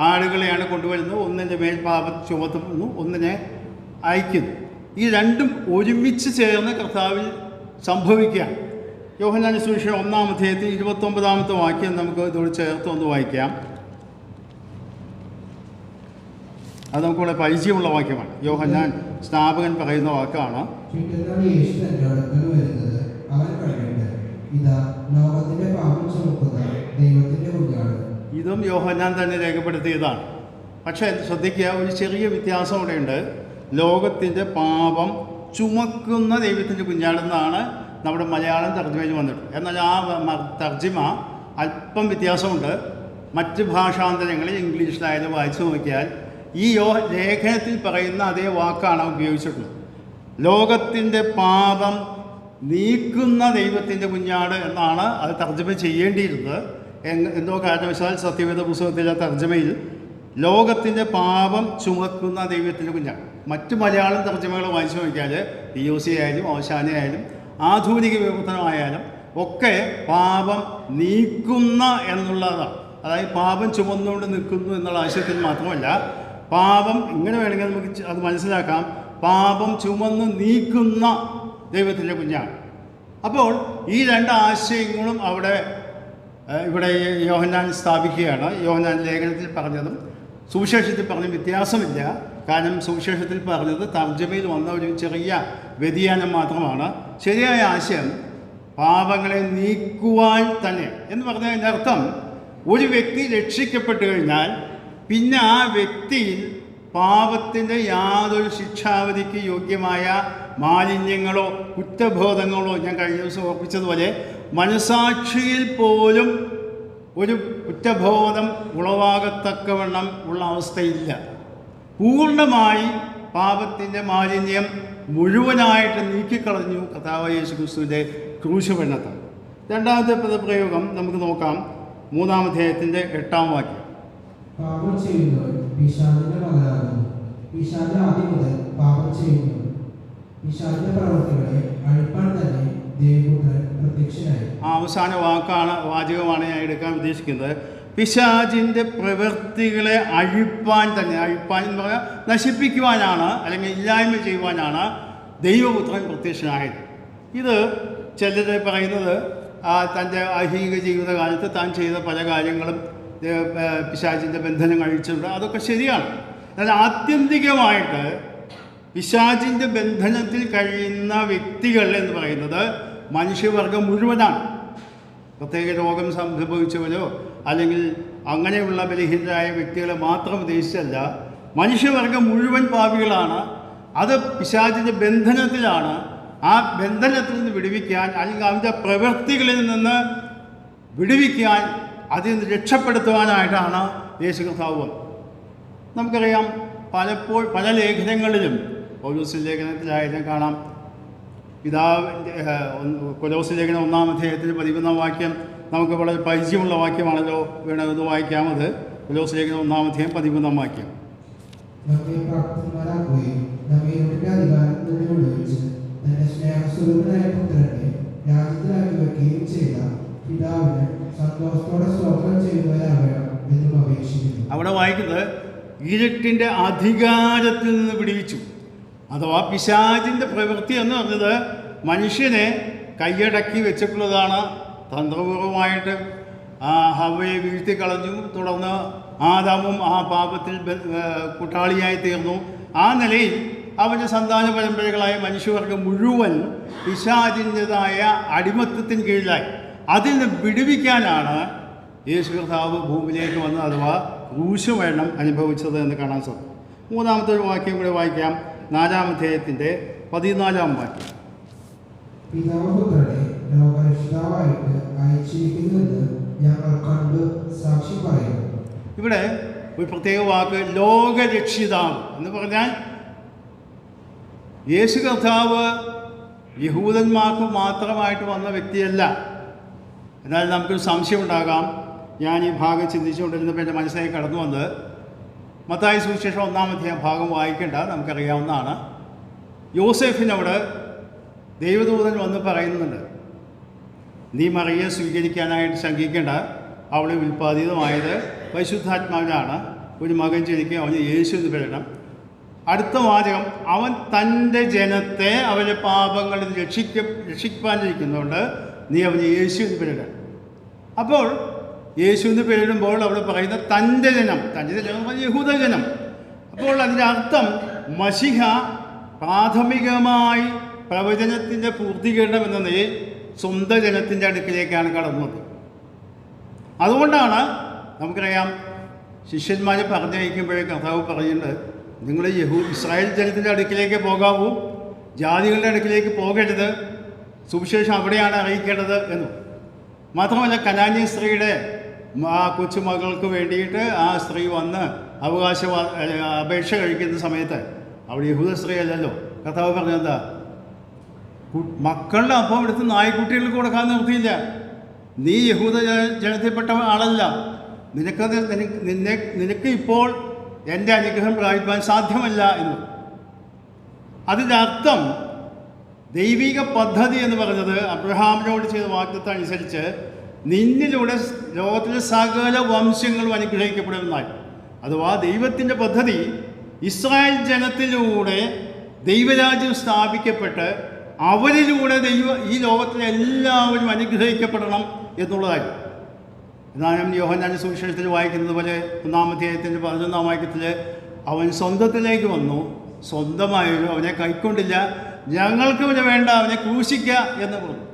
ആടുകളെയാണ് കൊണ്ടുവരുന്നത്. ഒന്നിൻ്റെ മേൽ പാപം ചുമത്തുന്നു, ഒന്നിനെ അയക്കുന്നു. ഈ രണ്ടും ഒരുമിച്ച് ചേർന്ന് കർത്താവിൽ സംഭവിക്കുകയാണ്. യോഹന്നാന്റെ സുവിശേഷം 1-ാം അധ്യായത്തിൽ 29-ാമത്തെ വാക്യം നമുക്ക് ഇതോട് ചേർത്ത് ഒന്ന് വായിക്കാം. അത് നമുക്കിവിടെ പരിചയമുള്ള വാക്യമാണ്. യോഹന്നാൻ സ്നാപകൻ പറയുന്ന വാക്കാണ്. ഇതും യോഹന്നാൻ തന്നെ രേഖപ്പെടുത്തിയതാണ്. പക്ഷേ ശ്രദ്ധിക്കുക, ഒരു ചെറിയ വ്യത്യാസം ഇവിടെയുണ്ട്. ലോകത്തിൻ്റെ പാപം ചുമക്കുന്ന ദൈവത്തിൻ്റെ കുഞ്ഞാടെന്നാണ് നമ്മുടെ മലയാളം തർജ്ജിമയിൽ വന്നിട്ടുണ്ട്. എന്നാൽ ആ തർജ്ജിമ അല്പം വ്യത്യാസമുണ്ട്. മറ്റ് ഭാഷാന്തരങ്ങളിൽ ഇംഗ്ലീഷിലായാലും വായിച്ചു നോക്കിയാൽ ഈ ലേഖനത്തിൽ പറയുന്ന അതേ വാക്കാണ് ഉപയോഗിച്ചിട്ടുള്ളത്. ലോകത്തിൻ്റെ പാപം നീക്കുന്ന ദൈവത്തിൻ്റെ കുഞ്ഞാട് എന്നാണ് അത് തർജ്ജമ ചെയ്യേണ്ടിയിരുന്നത്. എന്തോ കാരണവശാൽ സത്യവേദ പുസ്തകത്തിലെ തർജ്ജമയിൽ ലോകത്തിൻ്റെ പാപം ചുമക്കുന്ന ദൈവത്തിൻ്റെ കുഞ്ഞാട്. മറ്റ് മലയാളം തർജ്ജമകൾ വായിച്ചു നോക്കിയാൽ POC ആയാലും ഓശാന ആയാലും ആധുനിക വിവർത്തനമായാലും ഒക്കെ പാപം നീക്കുന്ന എന്നുള്ളതാണ്. അതായത് പാപം ചുമന്നുകൊണ്ട് നിൽക്കുന്നു എന്നുള്ള ആശയത്തിൽ മാത്രമല്ല, പാപം ഇങ്ങനെ വേണമെങ്കിൽ നമുക്ക് അത് മനസ്സിലാക്കാം, പാപം ചുമന്ന് നീക്കുന്ന ദൈവത്തിൻ്റെ കുഞ്ഞാണ്. അപ്പോൾ ഈ 2 ആശയങ്ങളും ഇവിടെ യോഹന്നാൻ സ്ഥാപിക്കുകയാണ്. യോഹന്നാൻ ലേഖനത്തിൽ പറഞ്ഞതും സുവിശേഷത്തിൽ പറഞ്ഞ വ്യത്യാസമില്ല. കാരണം സുവിശേഷത്തിൽ പറഞ്ഞത് തർജ്ജമയിൽ വന്ന ഒരു ചെറിയ വ്യതിയാനം മാത്രമാണ്. ശരിയായ ആശയം പാപങ്ങളെ നീക്കുവാൻ തന്നെ എന്ന് പറഞ്ഞതിൻ്റെ അർത്ഥം ഒരു വ്യക്തി രക്ഷിക്കപ്പെട്ട് കഴിഞ്ഞാൽ പിന്നെ ആ വ്യക്തിയിൽ പാപത്തിൻ്റെ യാതൊരു ശിക്ഷാവധിക്ക് യോഗ്യമായ മാലിന്യങ്ങളോ കുറ്റബോധങ്ങളോ, ഞാൻ കഴിഞ്ഞ ദിവസം ഓർപ്പിച്ചതുപോലെ മനസാക്ഷിയിൽ പോലും ഒരു കുറ്റബോധം ഉളവാകത്തക്കവണ്ണം ഉള്ള അവസ്ഥയില്ല. പൂർണ്ണമായി പാപത്തിൻ്റെ മാലിന്യം മുഴുവനായിട്ട് നീക്കിക്കളഞ്ഞു കർത്താവായ യേശു ക്രിസ്തുവിൻ്റെ ക്രൂശമരണത്തിൽ. രണ്ടാമത്തെ പദപ്രയോഗം നമുക്ക് നോക്കാം. 3-ാം അധ്യായത്തിൻ്റെ 8-ാം വാക്യം. പാപം ചെയ്യുന്നവർ പിശാചിന്റെ മകനാകുന്നു. പിശാച് ആദ്യം മുതൽ പാപം ചെയ്യുന്നു. പിശാചിന്റെ പ്രവർത്തികളെ അഴിപ്പാൻ തന്നെ ദൈവപുത്രൻ പ്രത്യക്ഷനായി. അവസാന വാചകമാണ് ഞാൻ എടുക്കാൻ ഉദ്ദേശിക്കുന്നത്. പിശാചിൻ്റെ പ്രവൃത്തികളെ അഴിപ്പാൻ തന്നെ, അഴിപ്പാൻ എന്ന് പറഞ്ഞാൽ നശിപ്പിക്കുവാനാണ്, അല്ലെങ്കിൽ ഇല്ലായ്മ ചെയ്യുവാനാണ് ദൈവപുത്രൻ പ്രത്യക്ഷനായത്. ഇത് ചിലർ പറയുന്നത് തൻ്റെ ഐഹിക ജീവിതകാലത്ത് താൻ ചെയ്ത പല കാര്യങ്ങളും പിശാചിൻ്റെ ബന്ധനം കഴിച്ചിട്ടുണ്ട്. അതൊക്കെ ശരിയാണ്. എന്നാൽ ആത്യന്തികമായിട്ട് പിശാചിൻ്റെ ബന്ധനത്തിൽ കഴിയുന്ന വ്യക്തികൾ എന്ന് പറയുന്നത് മനുഷ്യവർഗം മുഴുവനാണ്. പ്രത്യേക രോഗം സംഭവിച്ചവരോ അല്ലെങ്കിൽ അങ്ങനെയുള്ള ബലഹീനരായ വ്യക്തികളെ മാത്രം ഉദ്ദേശിച്ചല്ല, മനുഷ്യവർഗം മുഴുവൻ പാപികളാണ്. അത് പിശാചിൻ്റെ ബന്ധനത്തിലാണ്. ആ ബന്ധനത്തിൽ നിന്ന് വിടുവിക്കാൻ, അല്ലെങ്കിൽ അവൻ്റെ പ്രവൃത്തികളിൽ നിന്ന് വിടുവിക്കാൻ, അതിൽ നിന്ന് രക്ഷപ്പെടുത്തുവാനായിട്ടാണ് യേശു കർത്താവ് വന്നത്. നമുക്കറിയാം, പല ലേഖനങ്ങളിലും, പൗലോസ് ലേഖനത്തിലായാലും കാണാം, പിതാവിൻ്റെ കൊലോസ് ലേഖനം 1-ാം അധ്യായത്തിൽ 11-ാം വാക്യം നമുക്ക് വളരെ പരിചയമുള്ള വാക്യമാണല്ലോ. വേണമെന്ന് വായിക്കാമത്. കൊലോസ് ലേഖനം 1-ാം അധ്യായം 11-ാം വാക്യം. നമ്മെ പ്രാപ്തന്മാരാക്കുകയും നമ്മെ അധികാരത്തിൽ നിന്ന് വിടുവിച്ച് തന്റെ സ്നേഹസ്വരൂപനായ പുത്രനെ രാജ്യത്തിലാക്കി വയ്ക്കുകയും ചെയ്ത പിതാവിന് സന്തോഷത്തോടെ സ്തോത്രം ചെയ്യുന്നവരാകണം എന്നും അപേക്ഷിക്കുന്നു. അവിടെ വായിക്കുന്നത് ഈജിപ്തിൻ്റെ അധികാരത്തിൽ നിന്ന് വിടുവിച്ചു. അഥവാ പിശാചിൻ്റെ പ്രവൃത്തി എന്ന് പറഞ്ഞത് മനുഷ്യനെ കൈയടക്കി വെച്ചിട്ടുള്ളതാണ്. തന്ത്രപൂർവമായിട്ട് ഹവ്വയെ വീഴ്ത്തിക്കളഞ്ഞു. തുടർന്ന് ആദാമും ആ പാപത്തിൽ കൂട്ടാളിയായി തീർന്നു. ആ നിലയിൽ അവൻ്റെ സന്താന പരമ്പരകളായ മനുഷ്യവർഗം മുഴുവൻ പിശാചിൻ്റെതായ അടിമത്തത്തിന് കീഴിലായി. അതിൽ നിന്ന് വിടുവിക്കാനാണ് യേശു കർത്താവ് ഭൂമിയിലേക്ക് വന്നത്, അഥവാ ക്രൂശമരണം അനുഭവിച്ചത് എന്ന് കാണാൻ സാധിക്കും. 3-ാമത്തെ ഒരു വാക്യം കൂടെ വായിക്കാം. 4-ാം അധ്യായത്തിൻ്റെ 14-ാം വാക്യം. പിതാവ് പുത്രനെ ലോകരക്ഷിതാവായിട്ട് അയച്ചിരിക്കുന്നുവെന്ന് ഞങ്ങൾ കണ്ട് സാക്ഷി പറയുന്നു. ഇവിടെ ഒരു പ്രത്യേക വാക്ക്, ലോകരക്ഷിതാവ് എന്ന് പറഞ്ഞാൽ യേശു കർത്താവ് യഹൂദന്മാർക്ക് മാത്രമായിട്ട് വന്ന വ്യക്തിയല്ല. എന്നാൽ നമുക്കൊരു സംശയം ഉണ്ടാകാം. ഞാൻ ഈ ഭാഗം ചിന്തിച്ചുകൊണ്ടിരുന്നപ്പോൾ എൻ്റെ മനസ്സിലേക്ക് കടന്നു വന്നത്, മത്തായി സുവിശേഷം 1-ാം അധ്യായം ഭാഗം വായിക്കേണ്ട, നമുക്കറിയാവുന്നതാണ്. യോസേഫിനോട് ദൈവദൂതൻ വന്ന് പറയുന്നുണ്ട്, നീ മറിയെ സ്വീകരിക്കാനായിട്ട് ശങ്കിക്കേണ്ട, അവളെ ഉൽപ്പാദിതമായത് പരിശുദ്ധാത്മാവിലാണ്. ഒരു മകൻ ജനിക്കുക, അവന് യേശു എന്ന് പേരിടണം. അടുത്ത വാചകം, അവൻ തൻ്റെ ജനത്തെ അവരുടെ പാപങ്ങളിൽ രക്ഷിക്കാനിരിക്കുന്നതുകൊണ്ട് നീ അവന് യേശു എന്ന് പേരിടണം. അപ്പോൾ യേശു എന്ന് പേരിടുമ്പോൾ അവിടെ പറയുന്ന തൻ്റെ ജനം യഹൂദജനം. അപ്പോൾ അതിൻ്റെ അർത്ഥം മശിഹ പ്രാഥമികമായി പ്രവചനത്തിൻ്റെ പൂർത്തീകരണം എന്ന നിലയിൽ സ്വന്തം ജനത്തിൻ്റെ അടുക്കിലേക്കാണ് കടന്നത്. അതുകൊണ്ടാണ് നമുക്കറിയാം, ശിഷ്യന്മാരെ പറഞ്ഞയക്കുമ്പോഴേ കർത്താവ് പറയുന്നുണ്ട്, നിങ്ങൾ ഇസ്രായേൽ ജനത്തിൻ്റെ അടുക്കിലേക്ക് പോകാവൂ, ജാതികളുടെ അടുക്കിലേക്ക് പോകരുത്, സുവിശേഷം അവിടെയാണ് അറിയിക്കേണ്ടത് എന്നും. മാത്രമല്ല, കനാന്യ സ്ത്രീയുടെ ആ കൊച്ചുമകൾക്ക് വേണ്ടിയിട്ട് ആ സ്ത്രീ വന്ന് അപേക്ഷ കഴിക്കുന്ന സമയത്ത് അവിടെ യഹൂദ സ്ത്രീ അല്ലല്ലോ. കർത്താവ് പറഞ്ഞെന്താ, മക്കളുടെ അപ്പം എടുത്ത് നായ്ക്കുട്ടികൾക്ക് കൊടുക്കാൻ നിർത്തിയില്ല. നീ യഹൂദ ജനത്തിൽപ്പെട്ട ആളല്ല, നിനക്ക് ഇപ്പോൾ എൻ്റെ അനുഗ്രഹം പ്രാപിക്കാൻ സാധ്യമല്ല എന്ന്. അതിൻ്റെ അർത്ഥം ദൈവിക പദ്ധതി എന്ന് പറഞ്ഞത് അബ്രഹാമിനോട് ചെയ്ത വാഗ്ദത്തം അനുസരിച്ച് നിന്നിലൂടെ ലോകത്തിലെ സകല വംശങ്ങളും അനുഗ്രഹിക്കപ്പെടുന്നതായി. അഥവാ ദൈവത്തിൻ്റെ പദ്ധതി ഇസ്രായേൽ ജനത്തിലൂടെ ദൈവരാജ്യം സ്ഥാപിക്കപ്പെട്ട് അവരിലൂടെ ഈ ലോകത്തിലെ എല്ലാവരും അനുഗ്രഹിക്കപ്പെടണം എന്നുള്ളതായി. എന്നാലും യോഹന്നാന്റെ സുവിശേഷത്തിൽ വായിക്കുന്നത് പോലെ 1-ാം അധ്യായത്തിൻ്റെ 11-ാം വാക്യത്തിൽ അവൻ സ്വന്തത്തിലേക്ക് വന്നു, സ്വന്തമായൊരു അവനെ കൈക്കൊണ്ടില്ല, ഞങ്ങൾക്ക് അവനെ വേണ്ട, അവനെ ക്രൂശിക്കുക എന്ന് പറഞ്ഞു.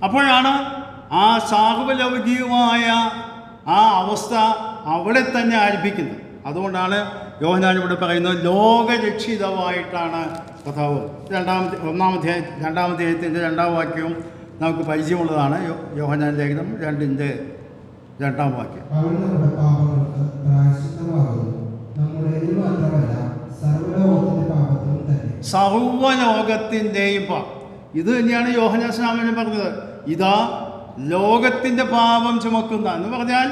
അപ്പോഴാണ് ആ സാർവലൗകികമായ ആ അവസ്ഥ അവിടെ തന്നെ ആരംഭിക്കുന്നത്. അതുകൊണ്ടാണ് യോഹന്നാൻ ഇവിടെ പറയുന്നത് ലോകരക്ഷിതമായിട്ടാണ് കഥാവ്. ഒന്നാം അധ്യായത്തിൻ്റെ 2-ാം വാക്യവും നമുക്ക് പരിചയമുള്ളതാണ്. യോഹന്നാൻ ലേഖനം 2-ന്റെ 2-ാം വാക്യം. അവൻ നമ്മുടെ പാപങ്ങൾക്ക് പ്രായശ്ചിത്തമാകുന്നു, നമ്മുടേതിൽ മാത്രമല്ല സർവ്വലോകത്തിന്റെ പാപത്തിനും തന്നെ. സർവ്വലോകത്തിൻ്റെയും ഇത് തന്നെയാണ് യോഹന്നാൻ സ്നാപകൻ പറഞ്ഞത്. ഇതാ ലോകത്തിൻ്റെ പാപം ചുമക്കുന്ന എന്ന് പറഞ്ഞാൽ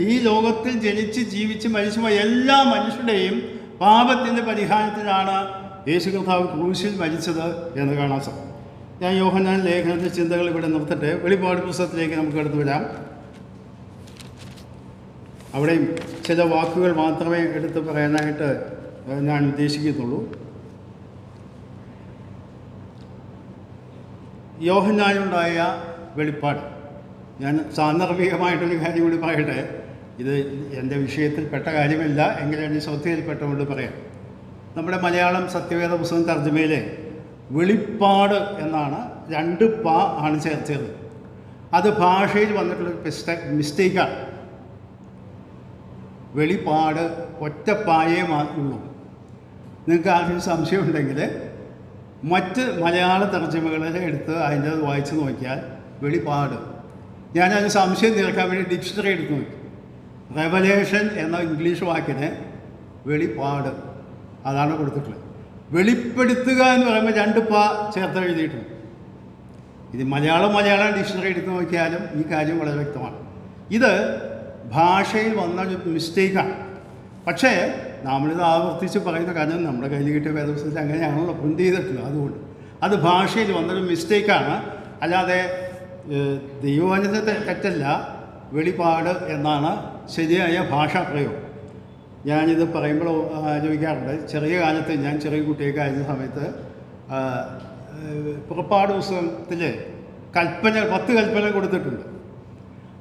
ഈ ലോകത്തിൽ ജനിച്ച് ജീവിച്ച് മരിച്ചുപോയ എല്ലാ മനുഷ്യരുടെയും പാപത്തിൻ്റെ പരിഹാരത്തിനാണ് യേശു കർത്താവ് ക്രൂശിൽ മരിച്ചത് എന്ന് കാണാൻ സാധിക്കും. ഞാൻ യോഹന്നാൻ ലേഖനത്തിൻ്റെ ചിന്തകൾ ഇവിടെ നിർത്തട്ടെ. വെളിപ്പാട് പുസ്തകത്തിലേക്ക് നമുക്ക് എടുത്തു വരാം. അവിടെയും ചില വാക്കുകൾ മാത്രമേ എടുത്ത് പറയാനായിട്ട് ഞാൻ ഉദ്ദേശിക്കത്തുള്ളൂ. യോഹന്നാനുണ്ടായ വെളിപ്പാട്, ഞാൻ സാന്ദർഭികമായിട്ടൊരു കാര്യം കൂടി പറയട്ടെ. ഇത് എൻ്റെ വിഷയത്തിൽപ്പെട്ട കാര്യമല്ല, എങ്കിലും എൻ്റെ ശ്രദ്ധയിൽപ്പെട്ടുകൊണ്ട് പറയാം. നമ്മുടെ മലയാളം സത്യവേദ പുസ്തകം തർജ്ജമയിലെ വെളിപ്പാട് എന്നാണ് 2 പാ ആണ് ചേർത്തത്. അത് ഭാഷയിൽ വന്നിട്ടുള്ളൊരു മിസ്റ്റേക്കാണ്. വെളിപ്പാട് ഒറ്റപ്പായേ ഉള്ളൂ. നിങ്ങൾക്ക് ആർക്കും സംശയമുണ്ടെങ്കിൽ മറ്റ് മലയാള തർജ്ജമകളിൽ എടുത്ത് അതിൻ്റെ വായിച്ച് നോക്കിയാൽ വെളിപ്പാട്. ഞാനതിന് സംശയം തീർക്കാൻ വേണ്ടി ഡിക്ഷണറി എടുത്ത് നോക്കി. റെവലേഷൻ എന്ന ഇംഗ്ലീഷ് വാക്കിന് വെളിപ്പാട് അതാണ് കൊടുത്തിട്ടുള്ളത്. വെളിപ്പെടുത്തുക എന്ന് പറയുമ്പോൾ 2 പാ ചേർത്ത് എഴുതിയിട്ടുണ്ട്. ഇത് മലയാളം ഡിക്ഷണറി എടുത്ത് നോക്കിയാലും ഈ കാര്യം വളരെ വ്യക്തമാണ്. ഇത് ഭാഷയിൽ വന്നൊരു മിസ്റ്റേക്കാണ്. പക്ഷേ നമ്മളിത് ആവർത്തിച്ച് പറയുന്ന കാര്യം നമ്മുടെ കയ്യിൽ കിട്ടിയ വേദപുസ്തകത്തിൽ അങ്ങനെയാണല്ലോ പ്രിൻ്റ് ചെയ്തിട്ടുള്ളത്. അതുകൊണ്ട് അത് ഭാഷയിൽ വന്നൊരു മിസ്റ്റേക്കാണ്, അല്ലാതെ ദൈവവചനത്തെ തെറ്റല്ല. വെളിപ്പാട് എന്നാണ് ശരിയായ ഭാഷാ പ്രയോഗം. ഞാനിത് പറയുമ്പോൾ ആലോചിക്കാറുണ്ട്. ചെറിയ കാലത്ത് ഞാൻ ചെറിയ കുട്ടിയൊക്കെ ആയിരുന്ന സമയത്ത് പുറപ്പാട് പുസ്തകത്തിൽ 10 കൽപ്പന കൊടുത്തിട്ടുണ്ട്.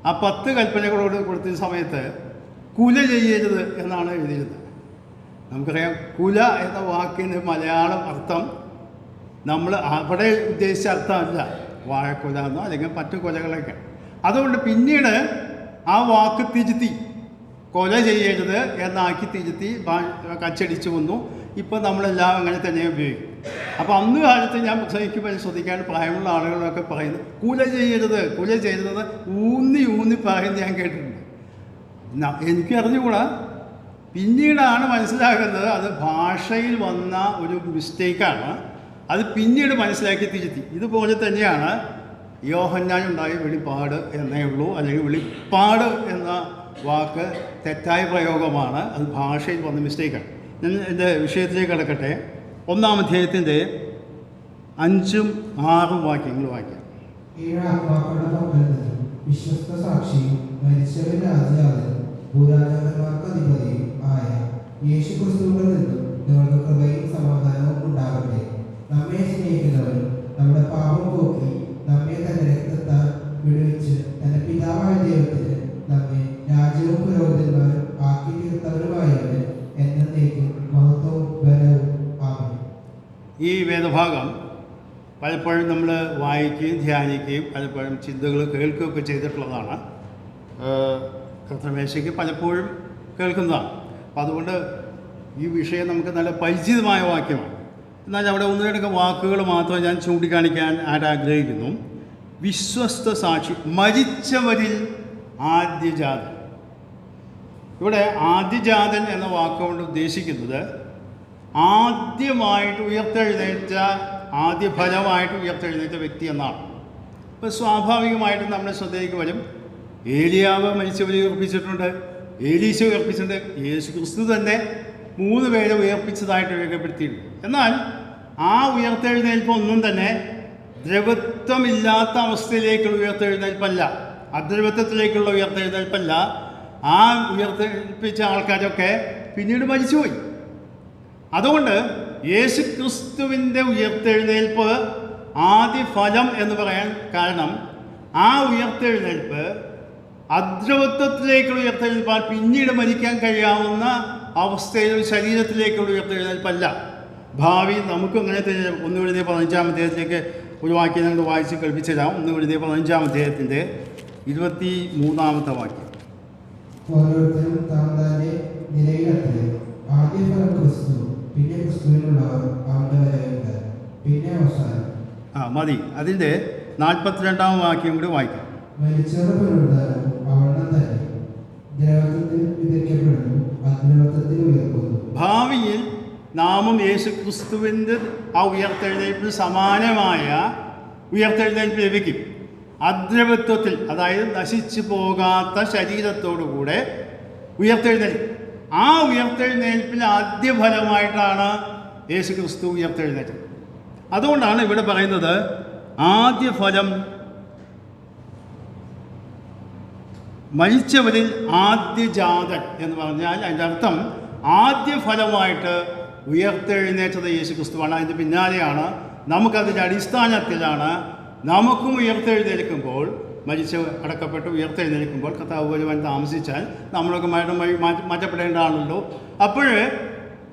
ആ 10 കൽപ്പനകളോട് കൊടുത്ത സമയത്ത് കുല ചെയ്യരുത് എന്നാണ് എഴുതിയിരുന്നത്. നമുക്കറിയാം, കുല എന്ന വാക്കിന് മലയാളം അർത്ഥം നമ്മൾ അവിടെ ഉദ്ദേശിച്ച അർത്ഥമല്ല വാഴക്കൊല എന്നോ അല്ലെങ്കിൽ മറ്റു കൊലകളൊക്കെ. അതുകൊണ്ട് പിന്നീട് ആ വാക്ക് തിരുത്തി കൊല ചെയ്യരുത് എന്നാക്കി തിരുത്തി കച്ചടിച്ചു വന്നു. ഇപ്പം നമ്മളെല്ലാം അങ്ങനെ തന്നെ ഉപയോഗിക്കും. അപ്പോൾ അന്ന് കാലത്ത് ഞാൻ പ്രസംഗിക്കുമ്പോൾ ശ്രദ്ധിക്കാൻ പ്രായമുള്ള ആളുകളൊക്കെ പറയുന്നത് കുല ചെയ്യരുത് ഊന്നി പറയുന്നത് ഞാൻ കേട്ടിട്ടുണ്ട്. എനിക്ക് അറിഞ്ഞുകൂടാ. പിന്നീടാണ് മനസ്സിലാകുന്നത് അത് ഭാഷയിൽ വന്ന ഒരു മിസ്റ്റേക്കാണ്. അത് പിന്നീട് മനസ്സിലാക്കി തിരുത്തി. ഇതുപോലെ തന്നെയാണ് യോഹന്നാനുണ്ടായ വെളിപ്പാട് എന്നേ ഉള്ളൂ. അല്ലെങ്കിൽ വെളിപ്പാട് എന്ന വാക്ക് തെറ്റായ പ്രയോഗമാണ്. അത് ഭാഷയിൽ വന്ന മിസ്റ്റേക്കാണ്. ഞാൻ എൻ്റെ വിഷയത്തിലേക്ക് കിടക്കട്ടെ. 1-ാം അധ്യായത്തിൻ്റെ 5ഉം 6ഉം വാക്യങ്ങൾ വായിക്കാം. 7 ആത്മാക്കളുടെ പക്കൽ നിന്നും വിശ്വസ്ത സാക്ഷിയും മരിച്ചവരുടെ രാജാവിനും ഭൂരാജാക്കന്മാർക്ക് അധിപതിയും ആയ യേശുക്രിസ്തുവിൽ നിന്നും നിങ്ങൾക്ക് കൃപയും സമാധാനവും ഉണ്ടാകട്ടെ. നമ്മെ സ്നേഹിക്കുന്നവരും നമ്മുടെ പാപം പോക്കി നമ്മെ തന്റെ രക്തത്താൽ വിടുവിച്ച് തന്റെ പിതാവായ ദൈവത്തിന് നമ്മെ രാജ്യവും പുരോഹിതന്മാരും ആക്കി തീർത്തവരുമായവന് എന്നേക്കും മഹത്വവും ബലവും ആമേൻ. ഈ വേദഭാഗം പലപ്പോഴും നമ്മൾ വായിക്കുകയും ധ്യാനിക്കുകയും പലപ്പോഴും ചിന്തകൾ കേൾക്കുകയൊക്കെ ചെയ്തിട്ടുള്ളതാണ്. കർത്തൃമേശയ്ക്ക് പലപ്പോഴും കേൾക്കുന്നതാണ്. അപ്പോൾ അതുകൊണ്ട് ഈ വിഷയം നമുക്ക് നല്ല പരിചിതമായ വാക്യമാണ്. എന്നാൽ അവിടെ 1-2 വാക്കുകൾ മാത്രം ഞാൻ ചൂണ്ടിക്കാണിക്കാൻ ആഗ്രഹിക്കുന്നു. വിശ്വസ്ത സാക്ഷി, മരിച്ചവരിൽ ആദ്യജാതൻ. ഇവിടെ ആദ്യജാതൻ എന്ന വാക്കുകൊണ്ട് ഉദ്ദേശിക്കുന്നത് ആദ്യമായിട്ട് ഉയർത്തെഴുന്നേറ്റ, ആദ്യ ഫലമായിട്ട് ഉയർത്തെഴുന്നേറ്റ വ്യക്തി എന്നാണ്. ഇപ്പോൾ സ്വാഭാവികമായിട്ടും നമ്മുടെ ശ്രദ്ധയിലേക്ക് വരും, ഏലിയാവ് മരിച്ചവരെ ഉയർപ്പിച്ചിട്ടുണ്ട്, ഏലീശ ഉയർപ്പിച്ചിട്ടുണ്ട്, യേശു ക്രിസ്തു തന്നെ 3 പേരെ ഉയർപ്പിച്ചതായിട്ട് രേഖപ്പെടുത്തിയിട്ടുണ്ട്. എന്നാൽ ആ ഉയർത്തെഴുന്നേൽപ്പൊന്നും തന്നെ ദ്രവത്വമില്ലാത്ത അവസ്ഥയിലേക്കുള്ള ഉയർത്തെഴുന്നേൽപ്പല്ല, അദ്രവത്വത്തിലേക്കുള്ള ഉയർത്തെഴുന്നേൽപ്പല്ല. ആ ഉയർത്തെഴുപ്പിച്ച ആൾക്കാരൊക്കെ പിന്നീട് മരിച്ചുപോയി. അതുകൊണ്ട് യേശു ക്രിസ്തുവിൻ്റെ ഉയർത്തെഴുന്നേൽപ്പ് ആദ്യ ഫലം എന്ന് പറയാൻ കാരണം ആ ഉയർത്തെഴുന്നേൽപ്പ് അദ്രവത്വത്തിലേക്കുള്ള ഉയർത്തെഴുന്നേൽപ്പാൽ പിന്നീട് മരിക്കാൻ കഴിയാവുന്ന അവസ്ഥയിൽ ശരീരത്തിലേക്കുള്ള ഉയർത്തെഴുന്നേൽപ്പല്ല. ഭാവി നമുക്കും അങ്ങനെ തന്നെ. 1 Corinthians 15-ാം അധ്യായത്തിലേക്ക് ഒരു വാക്യം ഞങ്ങൾ വായിച്ച് കേൾപ്പിച്ചു തരാം. 1 Corinthians 15-ാം അധ്യായത്തിൻ്റെ 23-ാമത്തെ വാക്യം. ഓരോരുത്തരും താന്താന്റെ നിലയിലത്രേ. ആദ്യഫലം ക്രിസ്തു, പിന്നെ ക്രിസ്തുവിനുള്ളവർ അവന്റെ വരവുണ്ട്, പിന്നെ അവസാനം. മതി. അതിൻ്റെ 42-ാം വാക്യം കൂടി വായിക്കാം. മരിച്ചവരുടെ പുനരുദ്ധാനം അവണ്ണം തന്നെ. ദ്രവത്വത്തിൽ വിതയ്ക്കപ്പെടുന്നു, അദ്രവത്വത്തിൽ ഉയർക്കുന്നു. ഭാവിയിൽ നാമും യേശു ക്രിസ്തുവിൻ്റെ ആ ഉയർത്തെഴുന്നേൽപ്പിന് സമാനമായ ഉയർത്തെഴുന്നേൽപ്പ് ലഭിക്കും. അദ്രവത്വത്തിൽ, അതായത് നശിച്ചു പോകാത്ത ശരീരത്തോടുകൂടെ ഉയർത്തെഴുന്നേൽപ്പ്. ആ ഉയർത്തെഴുന്നേൽപ്പിൽ ആദ്യ ഫലമായിട്ടാണ് യേശു ക്രിസ്തു ഉയർത്തെഴുന്നേറ്റത്. അതുകൊണ്ടാണ് ഇവിടെ പറയുന്നത് ആദ്യ ഫലം, മരിച്ചവരിൽ ആദ്യജാതൻ എന്ന് പറഞ്ഞാൽ അതിൻ്റെ അർത്ഥം ആദ്യ ഫലമായിട്ട് ഉയർത്തെഴുന്നേറ്റത് യേശു ക്രിസ്തുവാണ്. അതിൻ്റെ പിന്നാലെയാണ്, നമുക്കതിൻ്റെ അടിസ്ഥാനത്തിലാണ് നമുക്കും ഉയർത്തെഴുന്നേൽക്കുമ്പോൾ, മരിച്ച് അടക്കപ്പെട്ട് ഉയർത്തെഴുന്നേൽക്കുമ്പോൾ കർത്താവ് വരുവാൻ താമസിച്ചാൽ നമ്മളൊക്കെ മരണം വഴി മാറ്റപ്പെടേണ്ടതാണല്ലോ. അപ്പോൾ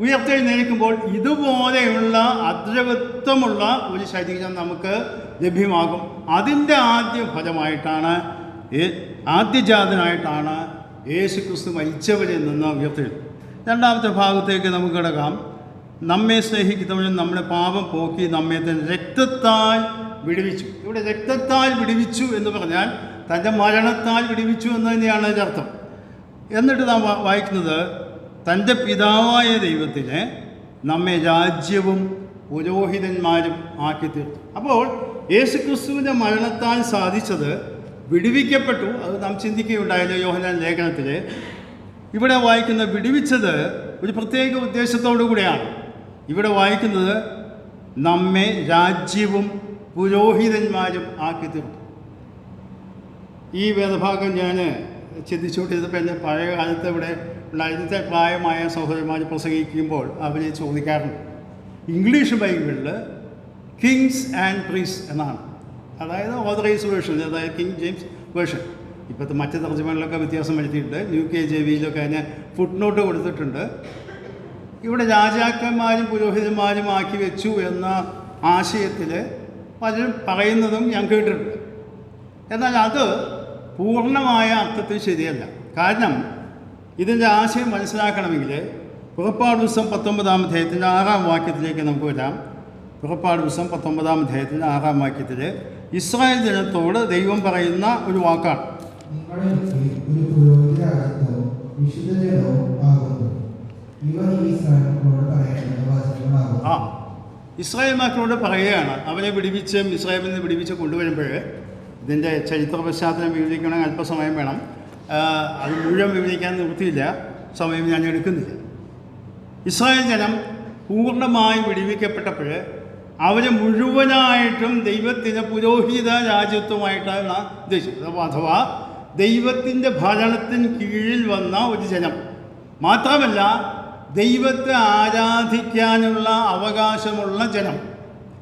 ഉയർത്തെഴുന്നേൽക്കുമ്പോൾ ഇതുപോലെയുള്ള അദ്രവത്വമുള്ള ഒരു ശരീരം നമുക്ക് ലഭ്യമാകും. അതിൻ്റെ ആദ്യ ഫലമായിട്ടാണ്, ആദ്യജാതനായിട്ടാണ് യേശു ക്രിസ്തു മരിച്ചവരിൽ നിന്ന് ഉയർത്തെഴുന്നത്. രണ്ടാമത്തെ ഭാഗത്തേക്ക് നമുക്ക് കിടക്കാം. നമ്മെ സ്നേഹിക്കുന്നവനും നമ്മുടെ പാപം പോക്കി നമ്മെ തന്നെ രക്തത്താൽ വിടുവിച്ചു. ഇവിടെ രക്തത്താൽ വിടുവിച്ചു എന്ന് പറഞ്ഞാൽ തൻ്റെ മരണത്താൽ വിടുവിച്ചു എന്ന് തന്നെയാണ് അതിൻ്റെ അർത്ഥം. എന്നിട്ട് നാം വായിക്കുന്നത്, തൻ്റെ പിതാവായ ദൈവത്തിനെ നമ്മെ രാജ്യവും പുരോഹിതന്മാരും ആക്കി തീർത്തു. അപ്പോൾ യേശുക്രിസ്തുവിൻ്റെ മരണത്താൽ സാധിച്ചത് വിടുവിക്കപ്പെട്ടു. അത് നാം ചിന്തിക്കുകയുണ്ടായല്ലോ യോഹന്നാൻ ലേഖനത്തിൽ. ഇവിടെ വായിക്കുന്ന വിടുവിച്ചത് ഒരു പ്രത്യേക ഉദ്ദേശത്തോടു കൂടെയാണ്. ഇവിടെ വായിക്കുന്നത് നമ്മെ രാജ്യവും പുരോഹിതന്മാരും ആക്കി തീർത്തു. ഈ വേദഭാഗം ഞാൻ ചിന്തിച്ചുകൊണ്ടിരുന്നപ്പോൾ എൻ്റെ പഴയ കാലത്ത് ഇവിടെ ഉണ്ടായിരുന്ന പ്രായമായ സഹോദരന്മാർ പ്രസംഗിക്കുമ്പോൾ അവരെ ചോദിക്കാറുണ്ട്, ഇംഗ്ലീഷ് ബൈബിളിൽ കിങ്സ് ആൻഡ് പ്രീസ് എന്നാണ്, അതായത് ഓതറൈസ് വേർഷൻ, അതായത് കിങ് ജെയിംസ് വേർഷൻ. ഇപ്പോഴത്തെ മറ്റ് തർജ്ജമകളിലൊക്കെ വ്യത്യാസം വരുത്തിയിട്ടുണ്ട്. UKJVയിലൊക്കെ അതിന് ഫുട് നോട്ട് കൊടുത്തിട്ടുണ്ട്. ഇവിടെ രാജാക്കന്മാരും പുരോഹിതന്മാരും ആക്കി വെച്ചു എന്ന ആശയത്തിൽ പലരും പറയുന്നതും ഞാൻ കേട്ടിട്ടുണ്ട്. എന്നാൽ അത് പൂർണ്ണമായ അർത്ഥത്തിൽ ശരിയല്ല. കാരണം ഇതിൻ്റെ ആശയം മനസ്സിലാക്കണമെങ്കിൽ പുറപ്പാട് പുസ്തകം 19-ാം അധ്യായത്തിൻ്റെ 6-ാം വാക്യത്തിലേക്ക് നമുക്ക് വരാം. പുറപ്പാട് പുസ്തകം 19-ാം അധ്യായത്തിൻ്റെ 6-ാം വാക്യത്തിൽ ഇസ്രായേൽ ജനത്തോട് ദൈവം പറയുന്ന ഒരു വാക്കാണ്, ഇസ്രായേൽ മക്കളോട് പറയുകയാണ്. അവരെ വിടുവിച്ച് ഇസ്രായേലിൽ നിന്ന് വിടുവിച്ച് കൊണ്ടുവരുമ്പോൾ ഇതിൻ്റെ ചരിത്ര പശ്ചാത്തലം വിവരിക്കണമെങ്കിൽ അല്പസമയം വേണം. അത് മുഴുവൻ വിവരിക്കാൻ നിവൃത്തിയില്ല, സമയം ഞാൻ എടുക്കുന്നില്ല. ഇസ്രായേൽ ജനം പൂർണ്ണമായി വിടുവിക്കപ്പെട്ടപ്പോൾ അവർ മുഴുവനായിട്ടും ദൈവത്തിൻ്റെ പുരോഹിത രാജ്യത്വമായിട്ടാണ് ഉദ്ദേശിച്ചത്. അഥവാ ദൈവത്തിൻ്റെ ഭരണത്തിന് കീഴിൽ വന്ന ഒരു ജനം. മാത്രമല്ല ദൈവത്തെ ആരാധിക്കാനുള്ള അവകാശമുള്ള ജനം.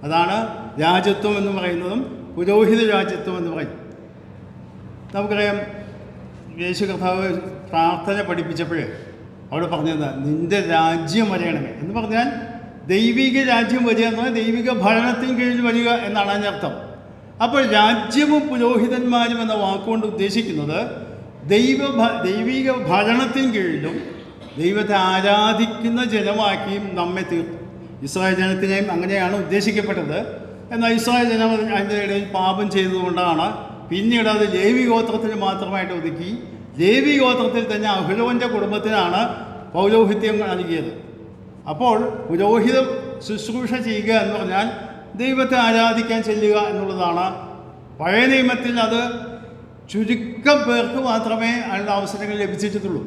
അതാണ് രാജ്യത്വം എന്ന് പറയുന്നതും പുരോഹിത രാജ്യത്വം എന്ന് പറയും. നമുക്കറിയാം, യേശു കർത്താവ് പ്രാർത്ഥന പഠിപ്പിച്ചപ്പോൾ അവിടെ പറഞ്ഞത് നിൻ്റെ രാജ്യം വരയണമേ എന്ന് പറഞ്ഞാൽ ദൈവിക രാജ്യം വരിക എന്ന് പറഞ്ഞാൽ ദൈവിക ഭരണത്തിന് കീഴിൽ വരിക എന്നാണ് അതിൻ്റെ അർത്ഥം. അപ്പോൾ രാജ്യവും പുരോഹിതന്മാരും എന്ന വാക്കുകൊണ്ട് ഉദ്ദേശിക്കുന്നത് ദൈവിക ഭരണത്തിന് കീഴിലും ദൈവത്തെ ആരാധിക്കുന്ന ജനമാക്കിയും നമ്മെ തീർത്തു. ഇസ്രായേൽ ജനത്തിനെയും അങ്ങനെയാണ് ഉദ്ദേശിക്കപ്പെട്ടത്. എന്നാൽ ഇസ്രായേൽ ജനം അതിൻ്റെ ഇടയിൽ പാപം ചെയ്തതുകൊണ്ടാണ് പിന്നീട് അത് ലേവി ഗോത്രത്തിന് മാത്രമായിട്ട് ഒതുക്കി. ലേവി ഗോത്രത്തിൽ തന്നെ അഹ്റോന്റെ കുടുംബത്തിനാണ് പൗരോഹിത്യം നൽകിയത്. അപ്പോൾ പുരോഹിത ശുശ്രൂഷ ചെയ്യുക എന്ന് പറഞ്ഞാൽ ദൈവത്തെ ആരാധിക്കാൻ ചെല്ലുക എന്നുള്ളതാണ്. പഴയ നിയമത്തിൽ അത് ചുരുക്കം പേർക്ക് മാത്രമേ അതിനുള്ള അവസരങ്ങൾ ലഭിച്ചിട്ടുള്ളൂ.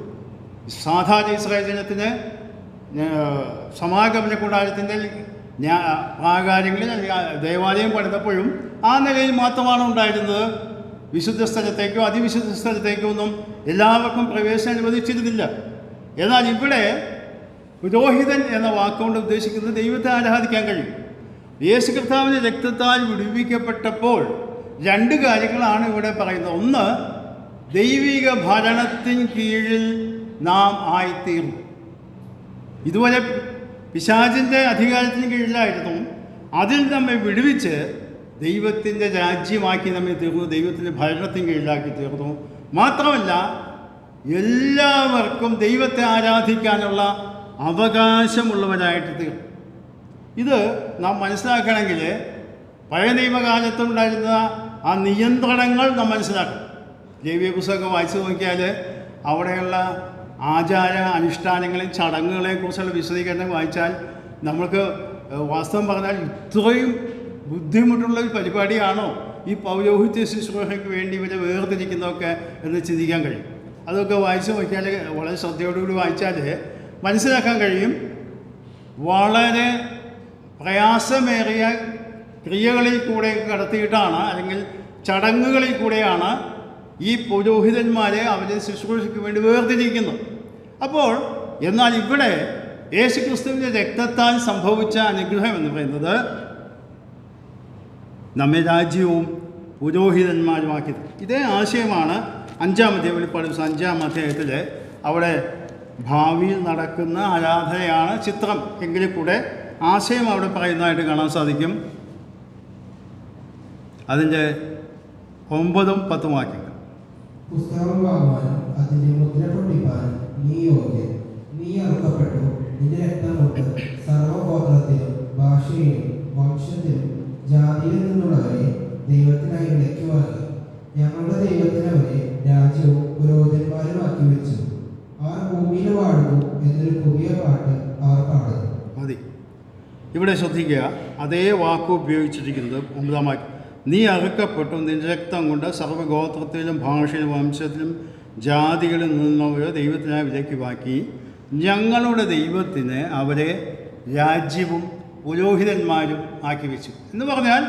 സാധാരണ ഇസ്രായേൽ ജനത്തിന് സമാഗമന കൂടാരത്തിൻ്റെ പ്രാകാരങ്ങളിൽ ദേവാലയം പണിതപ്പോഴും ആ നിലയിൽ മാത്രമാണ് ഉണ്ടായിരുന്നത്. വിശുദ്ധ സ്ഥലത്തേക്കോ അതിവിശുദ്ധ സ്ഥലത്തേക്കോ ഒന്നും എല്ലാവർക്കും പ്രവേശനം അനുവദിച്ചിരുന്നില്ല. എന്നാൽ ഇവിടെ പുരോഹിതൻ എന്ന വാക്കുകൊണ്ട് ഉദ്ദേശിക്കുന്നത് ദൈവത്തെ ആരാധിക്കാൻ കഴിയും. യേശു കർത്താവിൻ്റെ രക്തത്താൽ വിടുവിക്കപ്പെട്ടപ്പോൾ രണ്ട് കാര്യങ്ങളാണ് ഇവിടെ പറയുന്നത്. ഒന്ന്, ദൈവിക ഭരണത്തിന് കീഴിൽ നാം ആയിത്തീർന്നു. ഇതുപോലെ പിശാചിൻ്റെ അധികാരത്തിന് കീഴിലായിരുന്നു. അതിൽ നമ്മെ വിടുവിച്ച് ദൈവത്തിൻ്റെ രാജ്യമാക്കി നമ്മെ തീർന്നു, ദൈവത്തിൻ്റെ ഭരണത്തിന് കീഴിലാക്കി തീർന്നു. മാത്രമല്ല എല്ലാവർക്കും ദൈവത്തെ ആരാധിക്കാനുള്ള അവകാശമുള്ളവരായിട്ട് തീർന്നു. ഇത് നാം മനസ്സിലാക്കണമെങ്കിൽ പഴയ നിയമകാലത്തുണ്ടായിരുന്ന ആ നിയന്ത്രണങ്ങൾ നാം മനസ്സിലാക്കണം. ലേവ്യ പുസ്തകം വായിച്ചു നോക്കിയാൽ അവിടെയുള്ള ആചാര അനുഷ്ഠാനങ്ങളെയും ചടങ്ങുകളെയും കുറിച്ചുള്ള വിശദീകരണം വായിച്ചാൽ നമുക്ക് വാസ്തവം പറഞ്ഞാൽ ഇത്രയും ബുദ്ധിമുട്ടുള്ള ഒരു പരിപാടിയാണോ ഈ പൗരോഹിത്യ ശുശ്രൂഷയ്ക്ക് വേണ്ടി ഇവരെ വേർതിരിക്കുന്നതൊക്കെ എന്ന് ചിന്തിക്കാൻ കഴിയും. അതൊക്കെ വായിച്ചു നോക്കിയാൽ, വളരെ ശ്രദ്ധയോടുകൂടി വായിച്ചാൽ മനസ്സിലാക്കാൻ കഴിയും. വളരെ പ്രയാസമേറിയ ക്രിയകളിൽ കൂടെ കടത്തിയിട്ടാണ്, അല്ലെങ്കിൽ ചടങ്ങുകളിൽ കൂടെയാണ് ഈ പുരോഹിതന്മാരെ അവരെ ശുശ്രൂഷയ്ക്ക് വേണ്ടി വേർതിരിക്കുന്നത്. അപ്പോൾ എന്നാൽ ഇവിടെ യേശുക്രിസ്തുവിൻ്റെ രക്തത്താൽ സംഭവിച്ച അനുഗ്രഹം എന്ന് പറയുന്നത് നമ്മെ രാജ്യവും പുരോഹിതന്മാരുമാക്കി. ഇതേ ആശയമാണ് 5-ാം അധ്യായം, വെളിപ്പാട് 5-ാം അധ്യായത്തിൽ അവിടെ ഭാവിയിൽ നടക്കുന്ന ആരാധനയാണ് ചിത്രം എങ്കിലും കൂടെ ആശയം അവിടെ പറയുന്നതായിട്ട് കാണാൻ സാധിക്കും. അതിൻ്റെ 9-ഉം 10-ഉം വാക്യങ്ങൾ. പുസ്തകം വാങ്ങുവാനും അതിന്റെ മുദ്ര പൊട്ടിപ്പാനും നീ യോഗ്യൻ. നീ അറുക്കപ്പെട്ടു, നിന്റെ രക്തം കൊണ്ട് സർവഗോത്രത്തിലും ഭാഷയിലും വംശത്തിലും ജാതിയിൽ നിന്നുള്ളവരെ ദൈവത്തിനായി വിലയ്ക്ക് വാങ്ങി. ഞങ്ങളുടെ ദൈവത്തിന് അവരെ രാജ്യവും പുരോഹിതന്മാരുമാക്കി വെച്ചു. അവർ ഭൂമിയിൽ വാഴുന്നു എന്നൊരു പുതിയ പാട്ട് അവർ പാടുന്നു. മതി. ഇവിടെ ശ്രദ്ധിക്കുക, അതേ വാക്ക് ഉപയോഗിച്ചിരിക്കുന്നത് 9-ാം വാക്യം. നീ അറുക്കപ്പെട്ടു, നിന്റെ രക്തം കൊണ്ട് സർവ്വഗോത്രത്തിലും ഭാഷയിലും വംശത്തിലും ജാതികളിൽ നിന്നുള്ളവരെ ദൈവത്തിനായി വിലയ്ക്കുവാക്കി. ഞങ്ങളുടെ ദൈവത്തിന് അവരെ രാജ്യവും പുരോഹിതന്മാരും ആക്കി വെച്ചു. എന്ന് പറഞ്ഞാൽ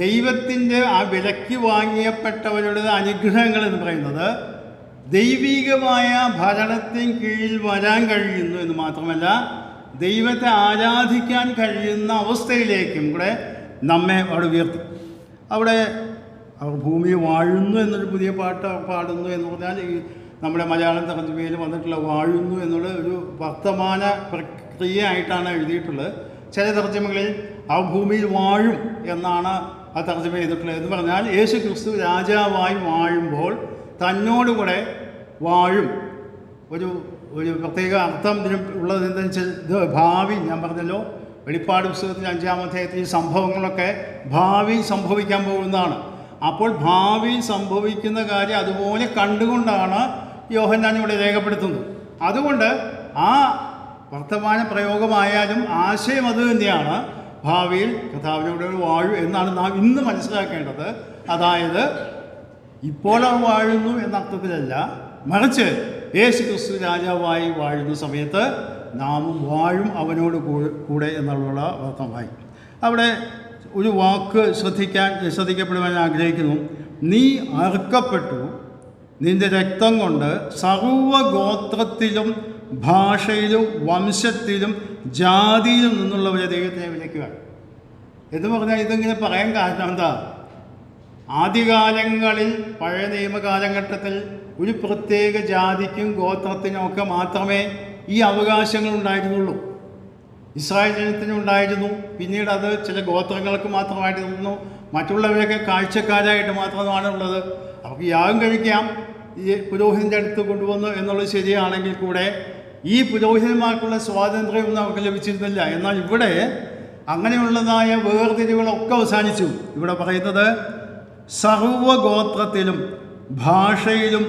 ദൈവത്തിൻ്റെ ആ വിലയ്ക്ക് വാങ്ങിയപ്പെട്ടവരുടെ അനുഗ്രഹങ്ങൾ എന്ന് പറയുന്നത് ദൈവികമായ ഭരണത്തിന് കീഴിൽ വരാൻ കഴിയുന്നു എന്ന് മാത്രമല്ല, ദൈവത്തെ ആരാധിക്കാൻ കഴിയുന്ന അവസ്ഥയിലേക്കും കൂടെ നമ്മെ അവിടെ ഉയർത്തി. അവിടെ അവർ ഭൂമിയിൽ വാഴുന്നു എന്നൊരു പുതിയ പാട്ട് പാടുന്നു എന്ന് പറഞ്ഞാൽ ഈ നമ്മുടെ മലയാളം തർജ്ജമയിൽ വന്നിട്ടുള്ള വാഴുന്നു എന്നുള്ള ഒരു വർത്തമാന പ്രക്രിയ ആയിട്ടാണ് എഴുതിയിട്ടുള്ളത്. ചില തർജ്ജമകളിൽ അവർ ഭൂമിയിൽ വാഴും എന്നാണ് ആ തർജ്ജമ ചെയ്തിട്ടുള്ളത്. എന്ന് പറഞ്ഞാൽ യേശു ക്രിസ്തു രാജാവായി വാഴുമ്പോൾ തന്നോടുകൂടെ വാഴും. ഒരു പ്രത്യേക അർത്ഥം ഇതിന് ഉള്ളത് എന്താണെന്ന് വെച്ചാൽ ഇത് ഭാവി, ഞാൻ പറഞ്ഞല്ലോ വെളിപ്പാട് പുസ്തകത്തിൽ 5-ാം അധ്യായത്തിൽ ഈ സംഭവങ്ങളൊക്കെ ഭാവി സംഭവിക്കാൻ പോകുന്നതാണ്. അപ്പോൾ ഭാവി സംഭവിക്കുന്ന കാര്യം അതുപോലെ കണ്ടുകൊണ്ടാണ് യോഹന്നാൻ ഇവിടെ രേഖപ്പെടുത്തുന്നത്. അതുകൊണ്ട് ആ വർത്തമാന പ്രയോഗമായാലും ആശയം അത് തന്നെയാണ്. ഭാവിയിൽ കർത്താവിനോട് വാഴും എന്നാണ് നാം ഇന്ന് മനസ്സിലാക്കേണ്ടത്. അതായത് ഇപ്പോൾ അവർ വാഴുന്നു എന്ന അർത്ഥത്തിലല്ല, മറിച്ച് യേശു ക്രിസ്തു രാജാവായി വാഴുന്ന സമയത്ത് നാമും വാഴും അവനോട് കൂടെ എന്നുള്ള അർത്ഥമായി. അവിടെ ഒരു വാക്ക് ശ്രദ്ധിക്കപ്പെടുവാൻ ആഗ്രഹിക്കുന്നു. നീ അറുക്കപ്പെട്ടു, നിന്റെ രക്തം കൊണ്ട് സർവ്വഗോത്രത്തിലും ഭാഷയിലും വംശത്തിലും ജാതിയിലും നിന്നുള്ളവരെ ദൈവത്തിനെ വിലയ്ക്കുക എന്ന് പറഞ്ഞാൽ ഇതിങ്ങനെ പറയാൻ കാരണം എന്താ? ആദ്യകാലങ്ങളിൽ പഴയ നിയമകാലഘട്ടത്തിൽ ഒരു പ്രത്യേക ജാതിക്കും ഗോത്രത്തിനും ഒക്കെ മാത്രമേ ഈ അവകാശങ്ങൾ ഉണ്ടായിരുന്നുള്ളൂ. ഇസ്രായേൽ ജനത്തിനുണ്ടായിരുന്നു. പിന്നീട് അത് ചില ഗോത്രങ്ങൾക്ക് മാത്രമായിരുന്നു. മറ്റുള്ളവരൊക്കെ കാഴ്ചക്കാരായിട്ട് മാത്രമാണ് ഉള്ളത്. അവർക്ക് യാഗം കഴിക്കാം, ഈ പുരോഹിതൻ്റെ അടുത്ത് കൊണ്ടുവന്നു എന്നുള്ളത് ശരിയാണെങ്കിൽ കൂടെ ഈ പുരോഹിതന്മാർക്കുള്ള സ്വാതന്ത്ര്യമൊന്നും അവർക്ക് ലഭിച്ചിരുന്നില്ല. എന്നാൽ ഇവിടെ അങ്ങനെയുള്ളതായ വേർതിരിവുകളൊക്കെ അവസാനിച്ചു. ഇവിടെ പറയുന്നത് സർവ്വഗോത്രത്തിലും ഭാഷയിലും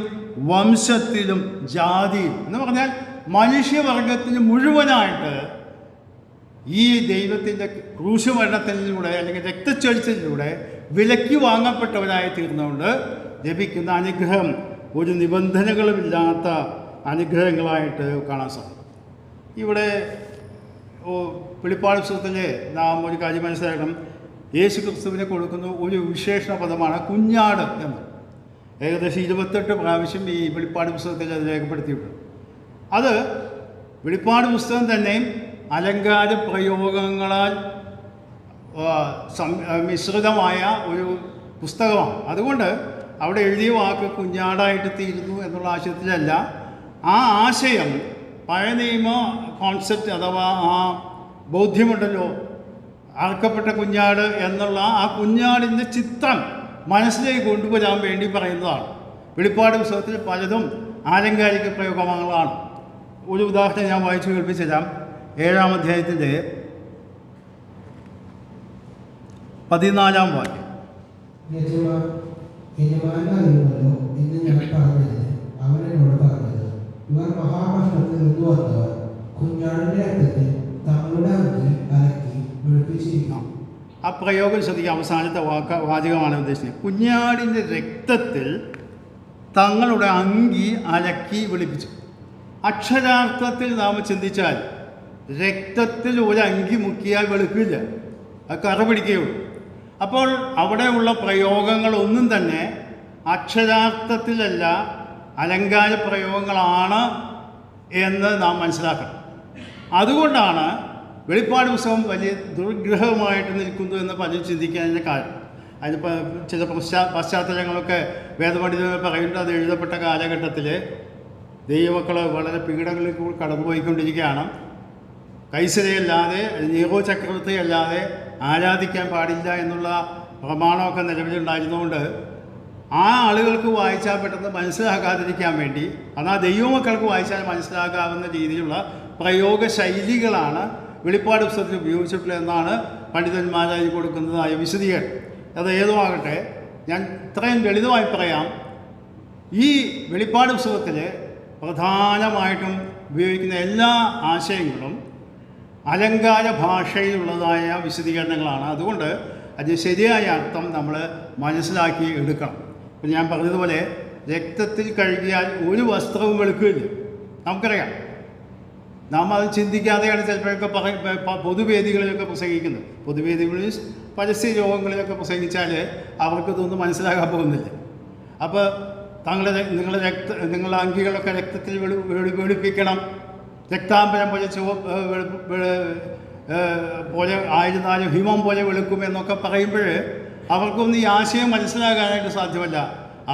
വംശത്തിലും ജാതിയും എന്ന് പറഞ്ഞാൽ മനുഷ്യവർഗത്തിന് മുഴുവനായിട്ട് ഈ ദൈവത്തിൻ്റെ ക്രൂശുമരണത്തിലൂടെ അല്ലെങ്കിൽ രക്തച്ചൊരിച്ചിലൂടെ വിലയ്ക്ക് വാങ്ങപ്പെട്ടവരായി തീർന്നുകൊണ്ട് ലഭിക്കുന്ന അനുഗ്രഹം ഒരു നിബന്ധനകളുമില്ലാത്ത അനുഗ്രഹങ്ങളായിട്ട് കാണാൻ സാധിക്കും. ഇവിടെ വെളിപ്പാട് പുസ്തകത്തിൽ നാം ഒരു കാര്യം മനസ്സിലാക്കണം. യേശു ക്രിസ്തുവിനെ കൊടുക്കുന്ന ഒരു വിശേഷണ പദമാണ് കുഞ്ഞാട് എന്ന്. ഏകദേശം 28 പ്രാവശ്യം ഈ വെളിപ്പാട് പുസ്തകത്തിൽ അത് രേഖപ്പെടുത്തിയിട്ടുണ്ട്. അത് വെളിപ്പാട് പുസ്തകം തന്നെ അലങ്കാര പ്രയോഗങ്ങളാൽ മിശ്രിതമായ ഒരു പുസ്തകമാണ്. അതുകൊണ്ട് അവിടെ എഴുതിയ വാക്ക് കുഞ്ഞാടായിട്ട് തീരുന്നു എന്നുള്ള ആശയത്തിലല്ല. ആ ആശയം പഴയ നിയമ കോൺസെപ്റ്റ് അഥവാ ആ ബോധ്യമുണ്ടല്ലോ, അറക്കപ്പെട്ട കുഞ്ഞാട് എന്നുള്ള ആ കുഞ്ഞാടിൻ്റെ ചിത്രം മനസ്സിലേക്ക് കൊണ്ടുവരാൻ വേണ്ടി പറയുന്നതാണ്. വെളിപ്പാട് പുസ്തകത്തിൽ പലതും ആലങ്കാരിക പ്രയോഗങ്ങളാണ്. ഒരു ഉദാഹരണം ഞാൻ വായിച്ചു കേൾപ്പിച്ചു തരാം. 7-ാം അധ്യായത്തിൻ്റെ 14-ാം വാക്യം. യജമാനറിയുമല്ലോ എന്ന് ഞാൻ പറഞ്ഞത് അവനോട് പറഞ്ഞത്, ഇവർ മഹാകഷ്ടത്തിൽ നിന്ന് വന്നവർ കുഞ്ഞാടിന്റെ രക്തത്തിൽ തങ്ങളുടെ അങ്കി അലക്കി വെളുപ്പിച്ചിരിക്കുന്നു. ആ പ്രയോഗം ശ്രദ്ധിക്കുക. അവസാനത്തെ വാചകമാണ് ഉദ്ദേശിച്ചത്. കുഞ്ഞാടിൻ്റെ രക്തത്തിൽ തങ്ങളുടെ അങ്കി അലക്കി വെളുപ്പിച്ചു. അക്ഷരാർത്ഥത്തിൽ നാം ചിന്തിച്ചാൽ രക്തത്തിൽ ഒരു അങ്കി മുക്കിയാൽ വെളുക്കില്ല, അത് കറ പിടിക്കുകയുള്ളൂ. അപ്പോൾ അവിടെയുള്ള പ്രയോഗങ്ങളൊന്നും തന്നെ അക്ഷരാർത്ഥത്തിലല്ല, അലങ്കാര പ്രയോഗങ്ങളാണ് എന്ന് നാം മനസ്സിലാക്കണം. അതുകൊണ്ടാണ് വെളിപ്പാട് പുസ്തകം വലിയ ദുർഗ്രഹമായിട്ട് നിൽക്കുന്നു എന്ന് പലരും ചിന്തിക്കുന്നതിൻ്റെ കാരണം. അതിനിപ്പോൾ ചില പശ്ചാത്തലങ്ങളൊക്കെ വേദപണ്ഡിതർ പറയുന്നത്, അത് എഴുതപ്പെട്ട കാലഘട്ടത്തിൽ ദൈവമക്കൾ വളരെ പീഡകളിൽ കൂടി കടന്നുപോയിക്കൊണ്ടിരിക്കുകയാണ്. കൈസരയല്ലാതെ നീറോ ചക്രവർത്തി അല്ലാതെ ആരാധിക്കാൻ പാടില്ല എന്നുള്ള പ്രമാണമൊക്കെ നിലവിലുണ്ടായിരുന്നുകൊണ്ട് ആ ആളുകൾക്ക് വായിച്ചാൽ പെട്ടെന്ന് മനസ്സിലാക്കാതിരിക്കാൻ വേണ്ടി, എന്നാൽ ദൈവമക്കൾക്ക് വായിച്ചാൽ മനസ്സിലാക്കാവുന്ന രീതിയിലുള്ള പ്രയോഗ ശൈലികളാണ് വെളിപ്പാട് പുസ്തകത്തിൽ ഉപയോഗിച്ചിട്ടുള്ളത് എന്നാണ് പണ്ഡിതന്മാരായി കൊടുക്കുന്നതായ വിശദീകരണം. അത് ഏതോ ആകട്ടെ, ഞാൻ ഇത്രയും ലളിതമായി പറയാം. ഈ വെളിപ്പാട് പുസ്തകത്തിൽ പ്രധാനമായിട്ടും ഉപയോഗിക്കുന്ന എല്ലാ ആശയങ്ങളും അലങ്കാര ഭാഷയിലുള്ളതായ വിശദീകരണങ്ങളാണ്. അതുകൊണ്ട് അത് ശരിയായ അർത്ഥം നമ്മൾ മനസ്സിലാക്കി എടുക്കണം. ഇപ്പം ഞാൻ പറഞ്ഞതുപോലെ രക്തത്തിൽ കഴുകിയാൽ ഒരു വസ്ത്രവും വെളുക്കില്ല, നമുക്കറിയാം. നാം അത് ചിന്തിക്കാതെയാണ് ചിലപ്പോഴൊക്കെ പൊതുവേദികളിലൊക്കെ പ്രസംഗിക്കുന്നത്. പൊതുവേദികളിൽ പരസ്യ രോഗങ്ങളിലൊക്കെ പ്രസംഗിച്ചാൽ അവർക്കിതൊന്നും മനസ്സിലാക്കാൻ പോകുന്നില്ല. അപ്പോൾ നിങ്ങളുടെ അങ്കികളൊക്കെ രക്തത്തിൽ വെളുപ്പിക്കണം, രക്താംബരം പോലെ പോലെ ആയിരുന്നാലും ഹിമം പോലെ വെളുക്കും എന്നൊക്കെ പറയുമ്പോൾ അവർക്കൊന്നും ഈ ആശയം മനസ്സിലാകാനായിട്ട് സാധ്യമല്ല.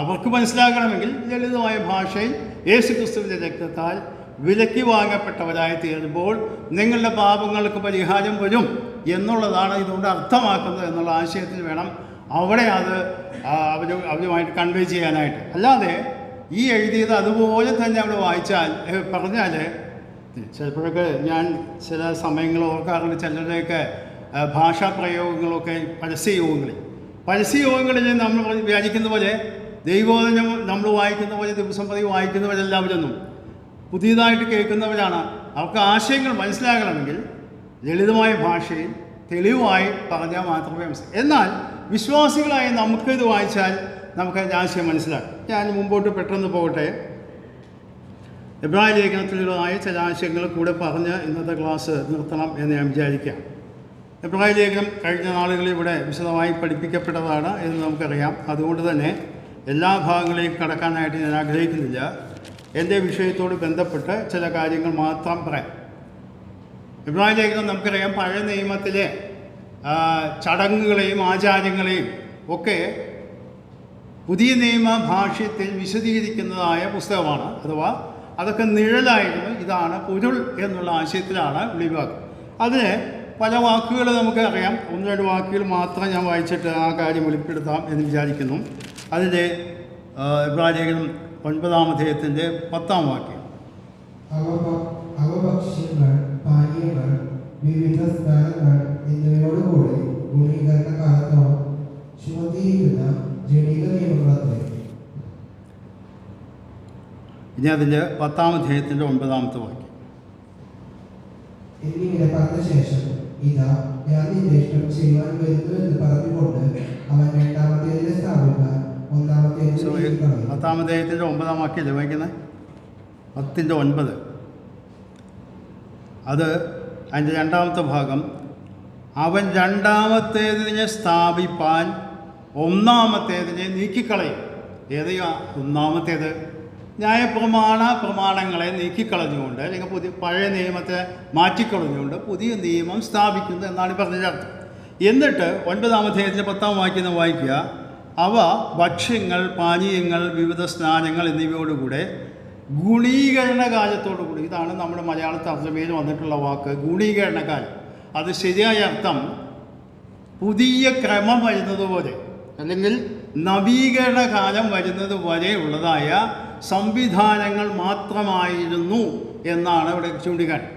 അവർക്ക് മനസ്സിലാക്കണമെങ്കിൽ ലളിതമായ ഭാഷയിൽ യേശുക്രിസ്തുവിൻ്റെ രക്തത്താൽ വിലക്കി വാങ്ങപ്പെട്ടവരായി തീരുമ്പോൾ നിങ്ങളുടെ പാപങ്ങൾക്ക് പരിഹാരം വരും എന്നുള്ളതാണ് ഇതുകൊണ്ട് അർത്ഥമാക്കുന്നത് എന്നുള്ള ആശയത്തിൽ വേണം അവിടെ അത് അവരുമായിട്ട് കൺവേ ചെയ്യാനായിട്ട്. അല്ലാതെ ഈ എഴുതിയത് അതുപോലെ തന്നെ അവിടെ വായിച്ചാൽ പറഞ്ഞാൽ ചിലപ്പോഴൊക്കെ ഞാൻ ചില സമയങ്ങൾ ഓർക്കാറുണ്ട്. ചിലരുടെയൊക്കെ ഭാഷാ പ്രയോഗങ്ങളൊക്കെ പരസ്യയോഗങ്ങളിൽ നമ്മൾ വിചാരിക്കുന്ന പോലെ ദൈവവചനം നമ്മൾ വായിക്കുന്ന പോലെ ദിവസം പ്രതി വായിക്കുന്നവരെല്ലാവരൊന്നും പുതിയതായിട്ട് കേൾക്കുന്നവരാണ്. അവർക്ക് ആശയങ്ങൾ മനസ്സിലാകണമെങ്കിൽ ലളിതമായ ഭാഷയിൽ തെളിവായി പറഞ്ഞാൽ മാത്രമേ മനസ്സിലാക്കൂ. എന്നാൽ വിശ്വാസികളായി നമുക്കിത് വായിച്ചാൽ നമുക്കതിൻ്റെ ആശയം മനസ്സിലാക്കും. ഞാൻ മുമ്പോട്ട് പെട്ടെന്ന് പോകട്ടെ. എബ്രായ ലേഖനത്തിലുള്ളതായ ചില ആശയങ്ങൾ കൂടെ പറഞ്ഞ് ഇന്നത്തെ ക്ലാസ് നിർത്തണം എന്ന് ഞാൻ വിചാരിക്കാം. എബ്രായ ലേഖനം കഴിഞ്ഞ നാളുകളിൽ ഇവിടെ വിശദമായി പഠിപ്പിക്കപ്പെട്ടതാണ് എന്ന് നമുക്കറിയാം. അതുകൊണ്ട് തന്നെ എല്ലാ ഭാഗങ്ങളിലേക്കും കടക്കാനായിട്ട് ഞാൻ ആഗ്രഹിക്കുന്നില്ല. എൻ്റെ വിഷയത്തോട് ബന്ധപ്പെട്ട് ചില കാര്യങ്ങൾ മാത്രം പറയാം. എബ്രായ ലേഖനം നമുക്കറിയാം പഴയ നിയമത്തിലെ ചടങ്ങുകളെയും ആചാരങ്ങളെയും ഒക്കെ പുതിയ നിയമ ഭാഷ്യത്തിൽ വിശദീകരിക്കുന്നതായ പുസ്തകമാണ്. അഥവാ അതൊക്കെ നിഴലായിരുന്നു, ഇതാണ് പൊരുൾ എന്നുള്ള ആശയത്തിലാണ് വെളിവാക്കുക. അതിന് പല വാക്കുകൾ നമുക്ക് അറിയാം. 1-2 വാക്കുകൾ മാത്രം ഞാൻ വായിച്ചിട്ട് ആ കാര്യം വെളിപ്പെടുത്താം എന്ന് വിചാരിക്കുന്നു. അതിൻ്റെ ഇബ്രാഹിം 9-ാം അധ്യായത്തിൻ്റെ 10-ാം വാക്യം. അവഭക്ഷ്യങ്ങൾ, പാനീയങ്ങൾ, വിവിധ സ്നാനങ്ങൾ എന്നിവയോടുകൂടി ഗുണീകരണ കാലത്തോളം ചുമത്തിയിരിക്കുന്ന ജനിക നിയമങ്ങളെ. ഇനി അതിൻ്റെ 10-ാം അധ്യായത്തിൻ്റെ 9-ാമത്തെ വാക്യം. എന്നിങ്ങനെ പറഞ്ഞ ശേഷം ഇതാ ഞാൻ നിന്റെ ഇഷ്ടം ചെയ്യുവാൻ വരുന്നു എന്ന് പറഞ്ഞുകൊണ്ട് അവൻ 2-ാമത്തേതിനെ സ്ഥാപിക്കാൻ 1-ാമത്തേതിനെ 10-ാം അധ്യായത്തിൻ്റെ 9-ാം വാക്യമല്ലേ വായിക്കുന്നത്? 10-9. അത് അതിൻ്റെ 2-ാമത്തെ ഭാഗം. അവൻ 2-ാമത്തേതിനെ സ്ഥാപിപ്പാൻ 1-ാമത്തേതിനെ നീക്കിക്കളയും. ഏതെയാ 1-ാമത്തേത്? പ്രമാണങ്ങളെ നീക്കിക്കളഞ്ഞുകൊണ്ട്, അല്ലെങ്കിൽ പഴയ നിയമത്തെ മാറ്റിക്കളഞ്ഞുകൊണ്ട് പുതിയ നിയമം സ്ഥാപിക്കുന്നു എന്നാണ് പറഞ്ഞതിൻ്റെ അർത്ഥം. എന്നിട്ട് 9-ാം അധ്യായത്തിൻ്റെ 10-ാം വാക്യം വായിക്കുക. അവ ഭക്ഷ്യങ്ങൾ, പാനീയങ്ങൾ, വിവിധ സ്നാനങ്ങൾ എന്നിവയോടുകൂടെ ഗുണീകരണകാലത്തോടുകൂടി. ഇതാണ് നമ്മുടെ മലയാള തർജ്ജമയിൽ വന്നിട്ടുള്ള വാക്ക്, ഗുണീകരണകാലം. അത് ശരിയായ അർത്ഥം പുതിയ ക്രമം വരുന്നത് പോലെ, അല്ലെങ്കിൽ നവീകരണ കാലം വരുന്നത് വരെ ഉള്ളതായ സംവിധാനങ്ങൾ മാത്രമായിരുന്നു എന്നാണ് ഇവിടെ ചൂണ്ടിക്കാട്ടി.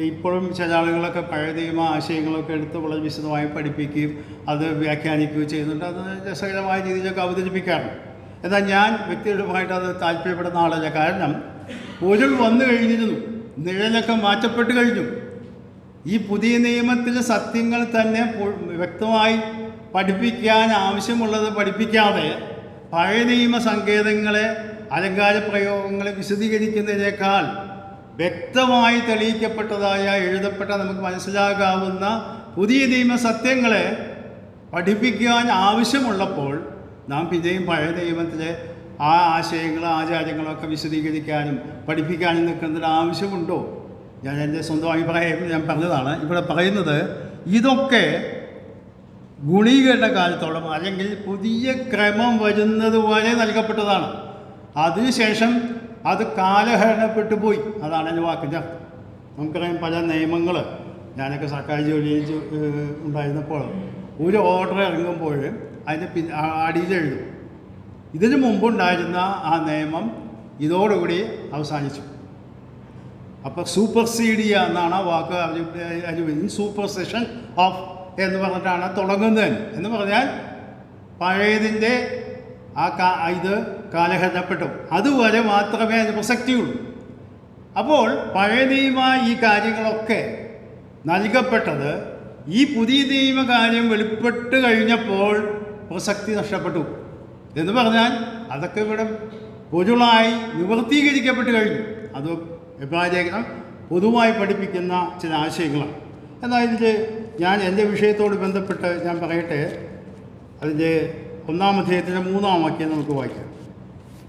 ഇപ്പോഴും ചില ആളുകളൊക്കെ പഴയ നിയമ ആശയങ്ങളൊക്കെ എടുത്ത് വളരെ വിശദമായി പഠിപ്പിക്കുകയും അത് വ്യാഖ്യാനിക്കുകയും ചെയ്യുന്നുണ്ട്. അത് രസകരമായ രീതിയിലൊക്കെ അവതരിപ്പിക്കാറുണ്ട്. എന്നാൽ ഞാൻ വ്യക്തിപരമായിട്ട് അത് താല്പര്യപ്പെടുന്ന ആളല്ല. കാരണം പൊരുൾ വന്നു കഴിഞ്ഞിരുന്നു, നിഴലൊക്കെ മാറ്റപ്പെട്ട് കഴിഞ്ഞു. ഈ പുതിയ നിയമത്തിലെ സത്യങ്ങൾ തന്നെ വ്യക്തമായി പഠിപ്പിക്കാൻ ആവശ്യമുള്ളത് പഠിപ്പിക്കാതെ പഴയ നിയമ സങ്കേതങ്ങളെ, അലങ്കാര പ്രയോഗങ്ങളെ വിശദീകരിക്കുന്നതിനേക്കാൾ വ്യക്തമായി തെളിയിക്കപ്പെട്ടതായ, എഴുതപ്പെട്ട, നമുക്ക് മനസ്സിലാകാവുന്ന പുതിയ നിയമ സത്യങ്ങളെ പഠിപ്പിക്കാൻ ആവശ്യമുള്ളപ്പോൾ നാം പിന്നെയും പഴയ നിയമത്തിലെ ആ ആശയങ്ങളും ആചാരങ്ങളൊക്കെ വിശദീകരിക്കാനും പഠിപ്പിക്കാനും നിൽക്കുന്നതിന് ആവശ്യമുണ്ടോ? ഞാൻ എൻ്റെ സ്വന്തം അഭിപ്രായം ഞാൻ പറഞ്ഞതാണ്. ഇവിടെ പറയുന്നത് ഇതൊക്കെ ഗുണീകരണ കാലത്തോളം അല്ലെങ്കിൽ പുതിയ ക്രമം വരുന്നത് വരെ നൽകപ്പെട്ടതാണ്. അതിനുശേഷം അത് കാലഹരണപ്പെട്ടു പോയി. അതാണ് എൻ്റെ വാക്കിൻ്റെ അർത്ഥം. നമുക്കറിയാം പല നിയമങ്ങൾ, ഞാനൊക്കെ സർക്കാർ ജോലിയിൽ ഉണ്ടായിരുന്നപ്പോൾ ഒരു ഓർഡർ ഇറങ്ങുമ്പോൾ അതിൻ്റെ അടിയിലെഴുതും ഇതിനു മുമ്പുണ്ടായിരുന്ന ആ നിയമം ഇതോടുകൂടി അവസാനിച്ചു. അപ്പോൾ സൂപ്പർസീഡിയ എന്നാണ് ആ വാക്ക് സൂപ്പർസെഷൻ ഓഫ് എന്ന് പറഞ്ഞിട്ടാണ് തുടങ്ങുന്നത്. എന്ന് പറഞ്ഞാൽ പഴയതിൻ്റെ ഇത് കാലഹരണപ്പെട്ടു, അതുവരെ മാത്രമേ അതിന് പ്രസക്തിയുള്ളൂ. അപ്പോൾ പഴയ നിയമ ഈ കാര്യങ്ങളൊക്കെ നൽകപ്പെട്ടത് ഈ പുതിയ നിയമ കാര്യം വെളിപ്പെട്ട് കഴിഞ്ഞപ്പോൾ പ്രസക്തി നഷ്ടപ്പെട്ടു. എന്ന് പറഞ്ഞാൽ അതൊക്കെ ഇവിടെ പൊരുളായി നിവർത്തീകരിക്കപ്പെട്ട് കഴിഞ്ഞു. അത് എബ്രായലേഖനം പൊതുവായി പഠിപ്പിക്കുന്ന ചില ആശയങ്ങളാണ്. എന്നാൽ ഇതിൽ ഞാൻ എൻ്റെ വിഷയത്തോട് ബന്ധപ്പെട്ട് ഞാൻ പറയട്ടെ. അതിൻ്റെ 1-ാം അധ്യായത്തിൻ്റെ 3-ാം വാക്യം നമുക്ക് വായിക്കാം.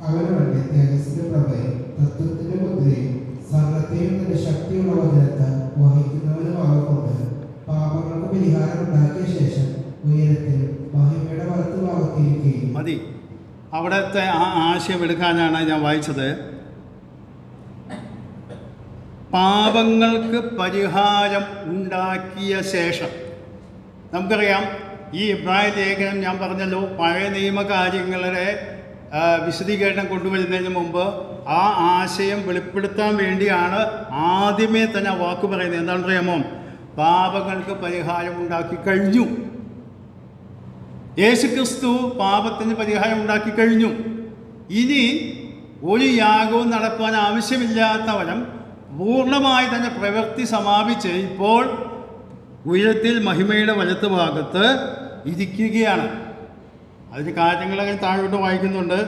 അവനവന്റെ തേജസ്സിന്റെ പ്രഭയും തത്വത്തിന്റെ മുദ്രയും സർവത്തെയും തന്റെ ശക്തിയുള്ള വചനത്താൽ വഹിക്കുന്നവനുമാകൊണ്ട് പാപങ്ങൾക്ക് പരിഹാരം ഉണ്ടാക്കിയ ശേഷം ഉയരത്തിൽ മഹിമയുടെ വലത്തുഭാഗത്തിരിക്കുകയും. മതി, അവിടുത്തെ ആ ആശയം എടുക്കാനാണ് ഞാൻ വായിച്ചത്. പാപങ്ങൾക്ക് പരിഹാരം ഉണ്ടാക്കിയ ശേഷം. നമുക്കറിയാം ഈ ഇബ്രായ ലേഖനം ഞാൻ പറഞ്ഞല്ലോ പഴയ നിയമകാര്യങ്ങളുടെ വിശദീകരണം കൊണ്ടുവരുന്നതിന് മുമ്പ് ആ ആശയം വെളിപ്പെടുത്താൻ വേണ്ടിയാണ് ആദ്യമേ തന്നെ ആ വാക്ക് പറയുന്നത്. എന്താണ് അറിയാമോ? പാപങ്ങൾക്ക് പരിഹാരം ഉണ്ടാക്കി കഴിഞ്ഞു. യേശുക്രിസ്തു പാപത്തിന് പരിഹാരം ഉണ്ടാക്കി കഴിഞ്ഞു. ഇനി ഒരു യാഗവും നടത്താൻ ആവശ്യമില്ലാത്തവനും പൂർണ്ണമായി തന്നെ പ്രവൃത്തി സമാപിച്ച് ഇപ്പോൾ ഉയരത്തിൽ മഹിമയുടെ വലത്ത് ഭാഗത്ത് ഇരിക്കുകയാണ്. അതിന് കാര്യങ്ങളൊക്കെ താഴോട്ട് വായിക്കുന്നുണ്ട്.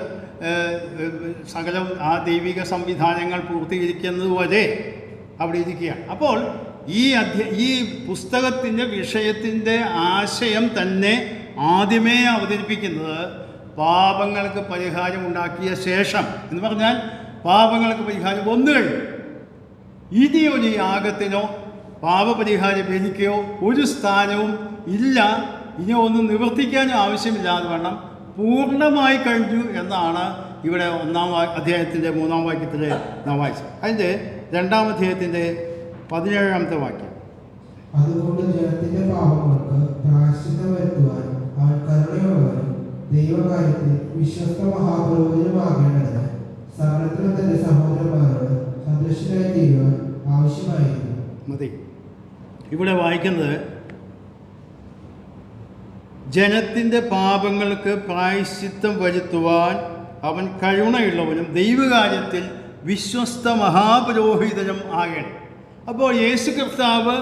സകലം ആ ദൈവിക സംവിധാനങ്ങൾ പൂർത്തീകരിക്കുന്നത് വരെ അവിടെ ഇരിക്കുകയാണ്. അപ്പോൾ ഈ പുസ്തകത്തിൻ്റെ വിഷയത്തിൻ്റെ ആശയം തന്നെ ആദ്യമേ അവതരിപ്പിക്കുന്നത് പാപങ്ങൾക്ക് പരിഹാരം ഉണ്ടാക്കിയ ശേഷം എന്ന് പറഞ്ഞാൽ പാപങ്ങൾക്ക് പരിഹാരം വന്നു കഴിഞ്ഞു. ഇനി ഒരു യാഗത്തിനോ പാപപരിഹാരം ബലിക്കോ ഒരു സ്ഥാനവും ഇല്ല. ഇനി ഒന്നും നിവർത്തിക്കാനും ആവശ്യമില്ലാതെ വേണം പൂർണ്ണമായി കഴിഞ്ഞു എന്നാണ് ഇവിടെ 1-ാം അധ്യായത്തിൻ്റെ 3-ാം വാക്യത്തിൽ നാം വായിച്ചത്. അതിൻ്റെ 2-ാം അധ്യായത്തിൻ്റെ 17-ാമത്തെ വാക്യം. അതുകൊണ്ട് ജനത്തിന്റെ പാപങ്ങൾക്ക് പ്രായശ്ചിത്തം വരുത്തുവാൻ അവൻ കരുണയുള്ളവനും ദൈവകാര്യത്തിൽ വിശ്വസ്ത മഹാപുരോഹിതനുമാകേണ്ടതിന് സകലത്തിലും തന്റെ സഹോദരന്മാരോട് സദൃശനായി തീരുവാൻ ആവശ്യമായിരുന്നു. മതി. ഇവിടെ വായിക്കുന്നത് ജനത്തിൻ്റെ പാപങ്ങൾക്ക് പ്രായശ്ചിത്തം വരുത്തുവാൻ അവൻ കരുണയുള്ളവനും ദൈവകാര്യത്തിൽ വിശ്വസ്ത മഹാപുരോഹിതനും ആകണം. അപ്പോൾ യേശു കർത്താവ്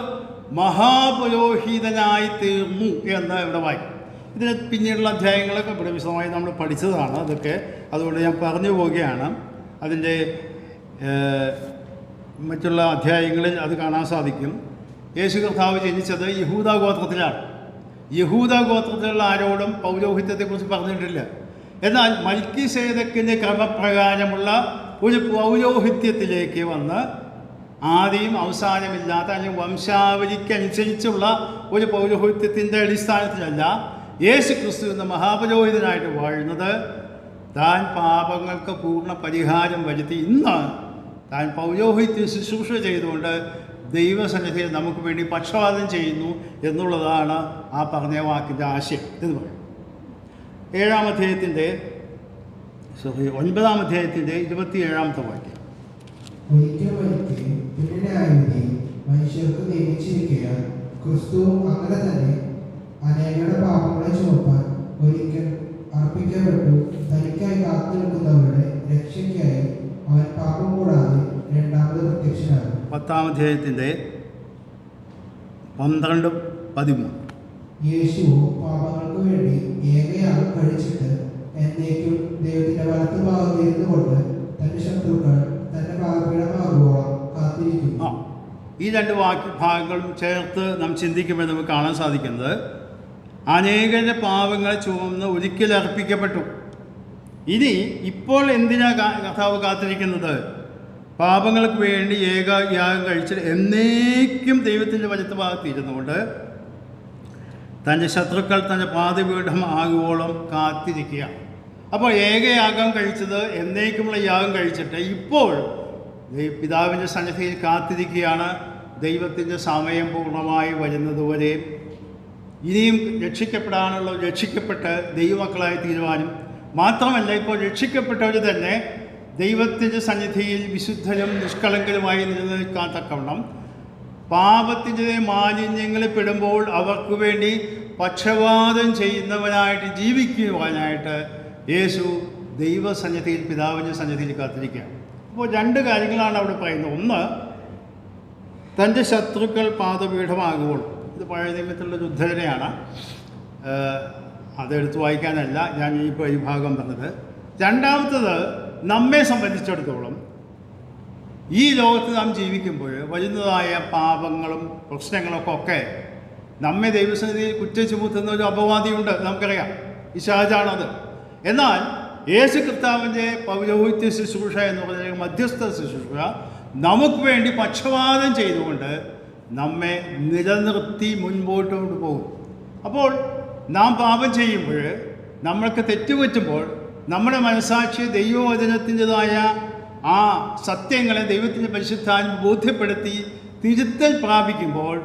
മഹാപുരോഹിതനായി തീർന്നു എന്ന് ഇവിടെ വായിക്കും. ഇതിന് പിന്നീടുള്ള അധ്യായങ്ങളൊക്കെ ഇവിടെ വിശദമായി നമ്മൾ പഠിച്ചതാണ് അതൊക്കെ. അതുകൊണ്ട് ഞാൻ പറഞ്ഞു പോവുകയാണ്. അതിൻ്റെ മറ്റുള്ള അധ്യായങ്ങളിൽ അത് കാണാൻ സാധിക്കും. യേശു കർത്താവ് ജനിച്ചത് യഹൂദ ഗോത്രത്തിലാണ്. യഹൂദ ഗോത്രത്തിലുള്ള ആരോടും പൗരോഹിത്യത്തെക്കുറിച്ച് പറഞ്ഞിട്ടില്ല. എന്നാൽ മൽക്കീസേദക്കിൻ്റെ ക്രമപ്രകാരമുള്ള ഒരു പൗരോഹിത്യത്തിലേക്ക് വന്ന് ആദ്യം അവസാനമില്ലാത്ത അല്ലെങ്കിൽ വംശാവലിക്കനുസരിച്ചുള്ള ഒരു പൗരോഹിത്യത്തിൻ്റെ അടിസ്ഥാനത്തിലല്ല യേശു ക്രിസ്തു എന്ന മഹാപുരോഹിതനായിട്ട് വാഴുന്നത്. താൻ പാപങ്ങൾക്ക് പൂർണ്ണ പരിഹാരം വരുത്തി ഇന്ന് താൻ പൗരോഹിത്യ ശുശ്രൂഷ ചെയ്തുകൊണ്ട് ദൈവസന്നിധിയിൽ നമുക്ക് വേണ്ടി പക്ഷപാതം ചെയ്യുന്നു എന്നുള്ളതാണ് ആ പറഞ്ഞ വാക്കിൻ്റെ ആശയം എന്ന് പറയും. 7-ാം അധ്യായത്തിൻ്റെ 9-ാം അധ്യായത്തിൻ്റെ 27-ാമത്തെ വാക്യം. ഒരിക്കൽ പിന്നെ ന്യായവിധി മനുഷ്യർക്ക് നിയമിച്ചിരിക്കുകയാൽ ക്രിസ്തുവും അങ്ങനെ തന്നെ അനേകരുടെ പാപങ്ങളെ ചുമപ്പാൻ ഒരിക്കൽ അർപ്പിക്കപ്പെട്ടു. തനിക്കായി കാത്തു നിൽക്കുന്നവരുടെ രക്ഷയ്ക്കായി അവൻ പാപം കൂടാതെ രണ്ടാമത് പ്രത്യക്ഷനാകും. 10-ാം അധ്യായത്തിൻ്റെ 12-13. യേശു പാപങ്ങൾക്ക് വേണ്ടി ഏകയാഗം കഴിച്ചിട്ട് എന്നേക്കും ദൈവത്തിന്റെ വലത്ത് ഭാഗത്ത് ഇരുന്നു കൊണ്ട് തന്റെ ശത്രുക്കൾ തന്റെ പാപപീഠമാകുവോളം കാത്തിരിക്കുന്നു. ഈ രണ്ട് ഭാഗങ്ങളും ചേർത്ത് നാം ചിന്തിക്കുമ്പോൾ നമുക്ക് കാണാൻ സാധിക്കുന്നത്, അനേകരുടെ പാപങ്ങൾ ചുമന്ന് ഒരിക്കൽ അർപ്പിക്കപ്പെട്ടു. ഇനി ഇപ്പോൾ എന്തിനാ കർത്താവ് കാത്തിരിക്കുന്നത്? പാപങ്ങൾക്ക് വേണ്ടി ഏകയാഗം കഴിച്ചിട്ട് എന്നേക്കും ദൈവത്തിൻ്റെ വലത്ത് ഭാഗത്ത് ഇരുന്നുകൊണ്ട് തൻ്റെ ശത്രുക്കൾ തൻ്റെ പാദപീഠം ആകുവോളം കാത്തിരിക്കുക. അപ്പോൾ ഏകയാഗം കഴിച്ചത് എന്നേക്കുമുള്ള യാഗം കഴിച്ചിട്ട് ഇപ്പോൾ പിതാവിൻ്റെ സന്നിധിയിൽ കാത്തിരിക്കുകയാണ്. ദൈവത്തിൻ്റെ സമയം പൂർണ്ണമായി വരുന്നതുവരെ ഇനിയും രക്ഷിക്കപ്പെട്ട് ദൈവമക്കളായി തീരുവാനും മാത്രമല്ല, ഇപ്പോൾ രക്ഷിക്കപ്പെട്ടവർ തന്നെ ദൈവത്തിൻ്റെ സന്നിധിയിൽ വിശുദ്ധരും നിഷ്കളങ്കരുമായി നിലനിൽക്കാൻ തക്കവണ്ണം പാപത്തിൻ്റെ മാലിന്യങ്ങളിൽ പെടുമ്പോൾ അവർക്ക് വേണ്ടി പക്ഷപാതം ചെയ്യുന്നവനായിട്ട് ജീവിക്കുവാനായിട്ട് യേശു ദൈവസന്നിധിയിൽ പിതാവിൻ്റെ സന്നിധിയിൽ കാത്തിരിക്കുക. അപ്പോൾ രണ്ട് കാര്യങ്ങളാണ് അവിടെ പറയുന്നത്. ഒന്ന്, തൻ്റെ ശത്രുക്കൾ പാദപീഠമാകുമ്പോൾ, ഇത് പഴയ നിയമത്തിലുള്ളൊരു ഉദ്ധരണിയാണ്, അതെടുത്ത് വായിക്കാനല്ല ഞാൻ ഇപ്പോൾ ഈ ഭാഗം പറഞ്ഞത്. രണ്ടാമത്തത്, നമ്മെ സംബന്ധിച്ചിടത്തോളം ഈ ലോകത്ത് നാം ജീവിക്കുമ്പോൾ വരുന്നതായ പാപങ്ങളും പ്രശ്നങ്ങളൊക്കെ നമ്മെ ദൈവസന്നിധിയിൽ കുറ്റം ചുമത്തുന്ന ഒരു അപവാദിയുണ്ട്, നമുക്കറിയാം, പിശാചാണത്. എന്നാൽ യേശു കർത്താവിൻ്റെ പൗരോഹിത്യ ശുശ്രൂഷ എന്ന് പറഞ്ഞ മധ്യസ്ഥ ശുശ്രൂഷ നമുക്ക് വേണ്ടി പക്ഷപാതം ചെയ്തുകൊണ്ട് നമ്മെ നിലനിർത്തി മുൻപോട്ടോട്ട് പോകും. അപ്പോൾ നാം പാപം ചെയ്യുമ്പോൾ, നമ്മൾക്ക് തെറ്റുപറ്റുമ്പോൾ, നമ്മുടെ മനസാക്ഷി ദൈവവചനത്തിൻ്റെതായ ആ സത്യങ്ങളെ ദൈവത്തിൻ്റെ പരിശുദ്ധാത്മ ബോധ്യപ്പെടുത്തി തിരുത്തൽ പ്രാപിക്കുമ്പോൾ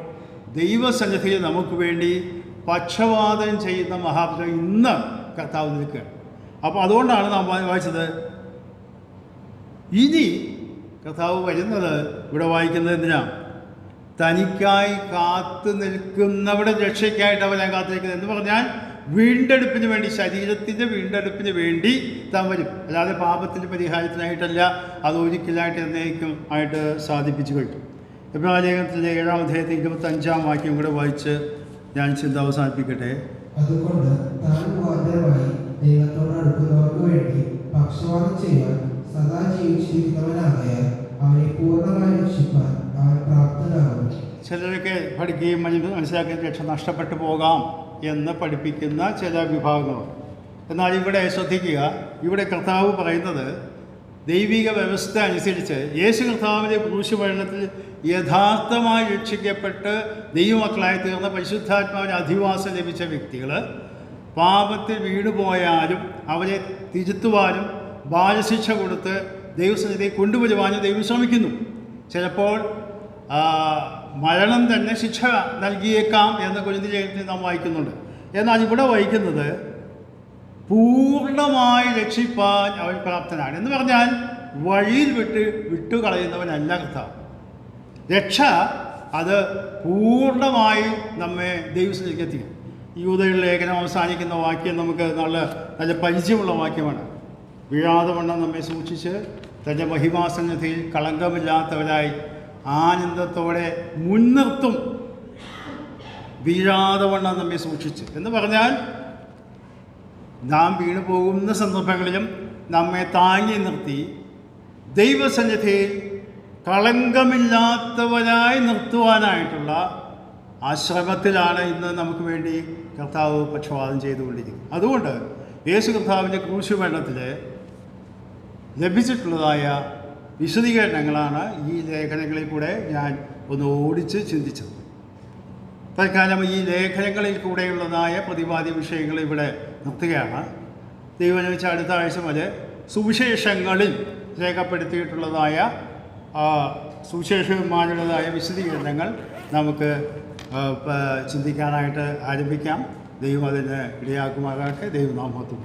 ദൈവസന്നിധിയിൽ നമുക്ക് വേണ്ടി പക്ഷപാതം ചെയ്യുന്ന മഹാപുരുഷൻ ഇന്ന് കർത്താവ് നിൽക്കുക. അപ്പോൾ അതുകൊണ്ടാണ് നാം വായിച്ചത്, ഇനി കർത്താവ് വരുന്നത് ഇവിടെ വായിക്കുന്നത് എന്തിനാ? തനിക്കായി കാത്തു നിൽക്കുന്നവരുടെ രക്ഷയ്ക്കായിട്ട് അവനെ കാത്തിരിക്കുന്നത് എന്ന് പറഞ്ഞാൽ വീണ്ടെടുപ്പിന് വേണ്ടി, ശരീരത്തിൻ്റെ വീണ്ടെടുപ്പിന് വേണ്ടി താൻ വരും. അല്ലാതെ പാപത്തിൻ്റെ പരിഹാരത്തിനായിട്ടല്ല, അത് ഒരിക്കലായിട്ട് എന്നേക്കും ആയിട്ട് സാധിപ്പിച്ചു കഴിഞ്ഞു. എബ്രായലേഖനത്തിലെ 7-ാം അധ്യായത്തിൽ 25-ാം വാക്യം കൂടെ വായിച്ച് ഞാൻ ചിന്ത അവസാനിപ്പിക്കട്ടെ. അതുകൊണ്ട് താൻ മുഖാന്തരമായി ദൈവത്തോട് അടുക്കുന്നവർക്ക് വേണ്ടി പക്ഷപാതം ചെയ്യാൻ സദാ ജീവിച്ചിരിക്കുന്നവനാകയാൽ അവനെ പൂർണ്ണമായി രക്ഷിക്കാൻ അവൻ പ്രാപ്തനാകും. ചിലരൊക്കെ പഠിക്കുകയും മനസ്സിലാക്കിയ രക്ഷ നഷ്ടപ്പെട്ടു പോകാം എന്ന് പഠിപ്പിക്കുന്ന ചില വിഭാഗങ്ങളുണ്ട്. എന്നാൽ ഇവിടെ ശ്രദ്ധിക്കുക, ഇവിടെ കർത്താവ് പറയുന്നത് ദൈവിക വ്യവസ്ഥ അനുസരിച്ച് യേശു കർത്താവിൻ്റെ ക്രൂശുമരണത്തിൽ യഥാർത്ഥമായി രക്ഷിക്കപ്പെട്ട് ദൈവമക്കളായി തീർന്ന പരിശുദ്ധാത്മാവിന് അധിവാസം ലഭിച്ച വ്യക്തികൾ പാപത്തിൽ വീണുപോയാലും അവരെ തിരുത്തുവാനും ബാലശിക്ഷ കൊടുത്ത് ദൈവസന്നിധിയെ കൊണ്ടുവരുവാനും ദൈവം ശ്രമിക്കുന്നു. ചിലപ്പോൾ മരണം തന്നെ ശിക്ഷ നൽകിയേക്കാം എന്ന് കൊരിന്ത്യലേഖനത്തിൽ നാം വായിക്കുന്നുണ്ട്. എന്നാൽ ഇവിടെ വായിക്കുന്നത് പൂർണ്ണമായി രക്ഷിപ്പാൻ അവൻ പ്രാപ്തനാണ് എന്ന് പറഞ്ഞാൽ വഴിയിൽ വിട്ടുകളയുന്നവനല്ല കർത്താവ്. രക്ഷ അത് പൂർണ്ണമായി നമ്മെ ദൈവത്തിലേക്ക് എത്തിക്കും. യൂദയുടെ ലേഖനം അവസാനിക്കുന്ന വാക്യം നമുക്ക് നല്ല പരിചയമുള്ള വാക്യമാണ്. വീഴാതെ വണ്ണം നമ്മെ സൂക്ഷിച്ച് തൻ്റെ മഹിമാസന്നിധിയിൽ കളങ്കമില്ലാത്തവരായി ആനന്ദത്തോടെ മുൻനിർത്തും. വീഴാതെ വണ്ണം നമ്മെ സൂക്ഷിച്ച് എന്ന് പറഞ്ഞാൽ നാം വീണു പോകുന്ന സന്ദർഭങ്ങളിലും നമ്മെ താങ്ങി നിർത്തി ദൈവസന്നിധിയിൽ കളങ്കമില്ലാത്തവരായി നിർത്തുവാനായിട്ടുള്ള ആ ശ്രമത്തിലാണ് ഇന്ന് നമുക്ക് വേണ്ടി കർത്താവ് പക്ഷപാതം ചെയ്തുകൊണ്ടിരിക്കുന്നത്. അതുകൊണ്ട് യേശു കർത്താവിൻ്റെ ക്രൂശുമരണത്തിൽ ലഭിച്ചിട്ടുള്ളതായ വിശദീകരണങ്ങളാണ് ഈ ലേഖനങ്ങളിൽ കൂടെ ഞാൻ ഒന്ന് ഓടിച്ച് ചിന്തിച്ചത്. തൽക്കാലം ഈ ലേഖനങ്ങളിൽ കൂടെയുള്ളതായ പ്രതിപാദ്യ വിഷയങ്ങൾ ഇവിടെ നിർത്തുകയാണ്. ദൈവം വെച്ച അടുത്ത ആഴ്ച മുതൽ സുവിശേഷങ്ങളിൽ രേഖപ്പെടുത്തിയിട്ടുള്ളതായ സുവിശേഷന്മാരുടേതായ വിശദീകരണങ്ങൾ നമുക്ക് ചിന്തിക്കാനായിട്ട് ആരംഭിക്കാം. ദൈവം അതിന് ഇടയാക്കുമാറാകട്ടെ. ദൈവനാമത്തിൽ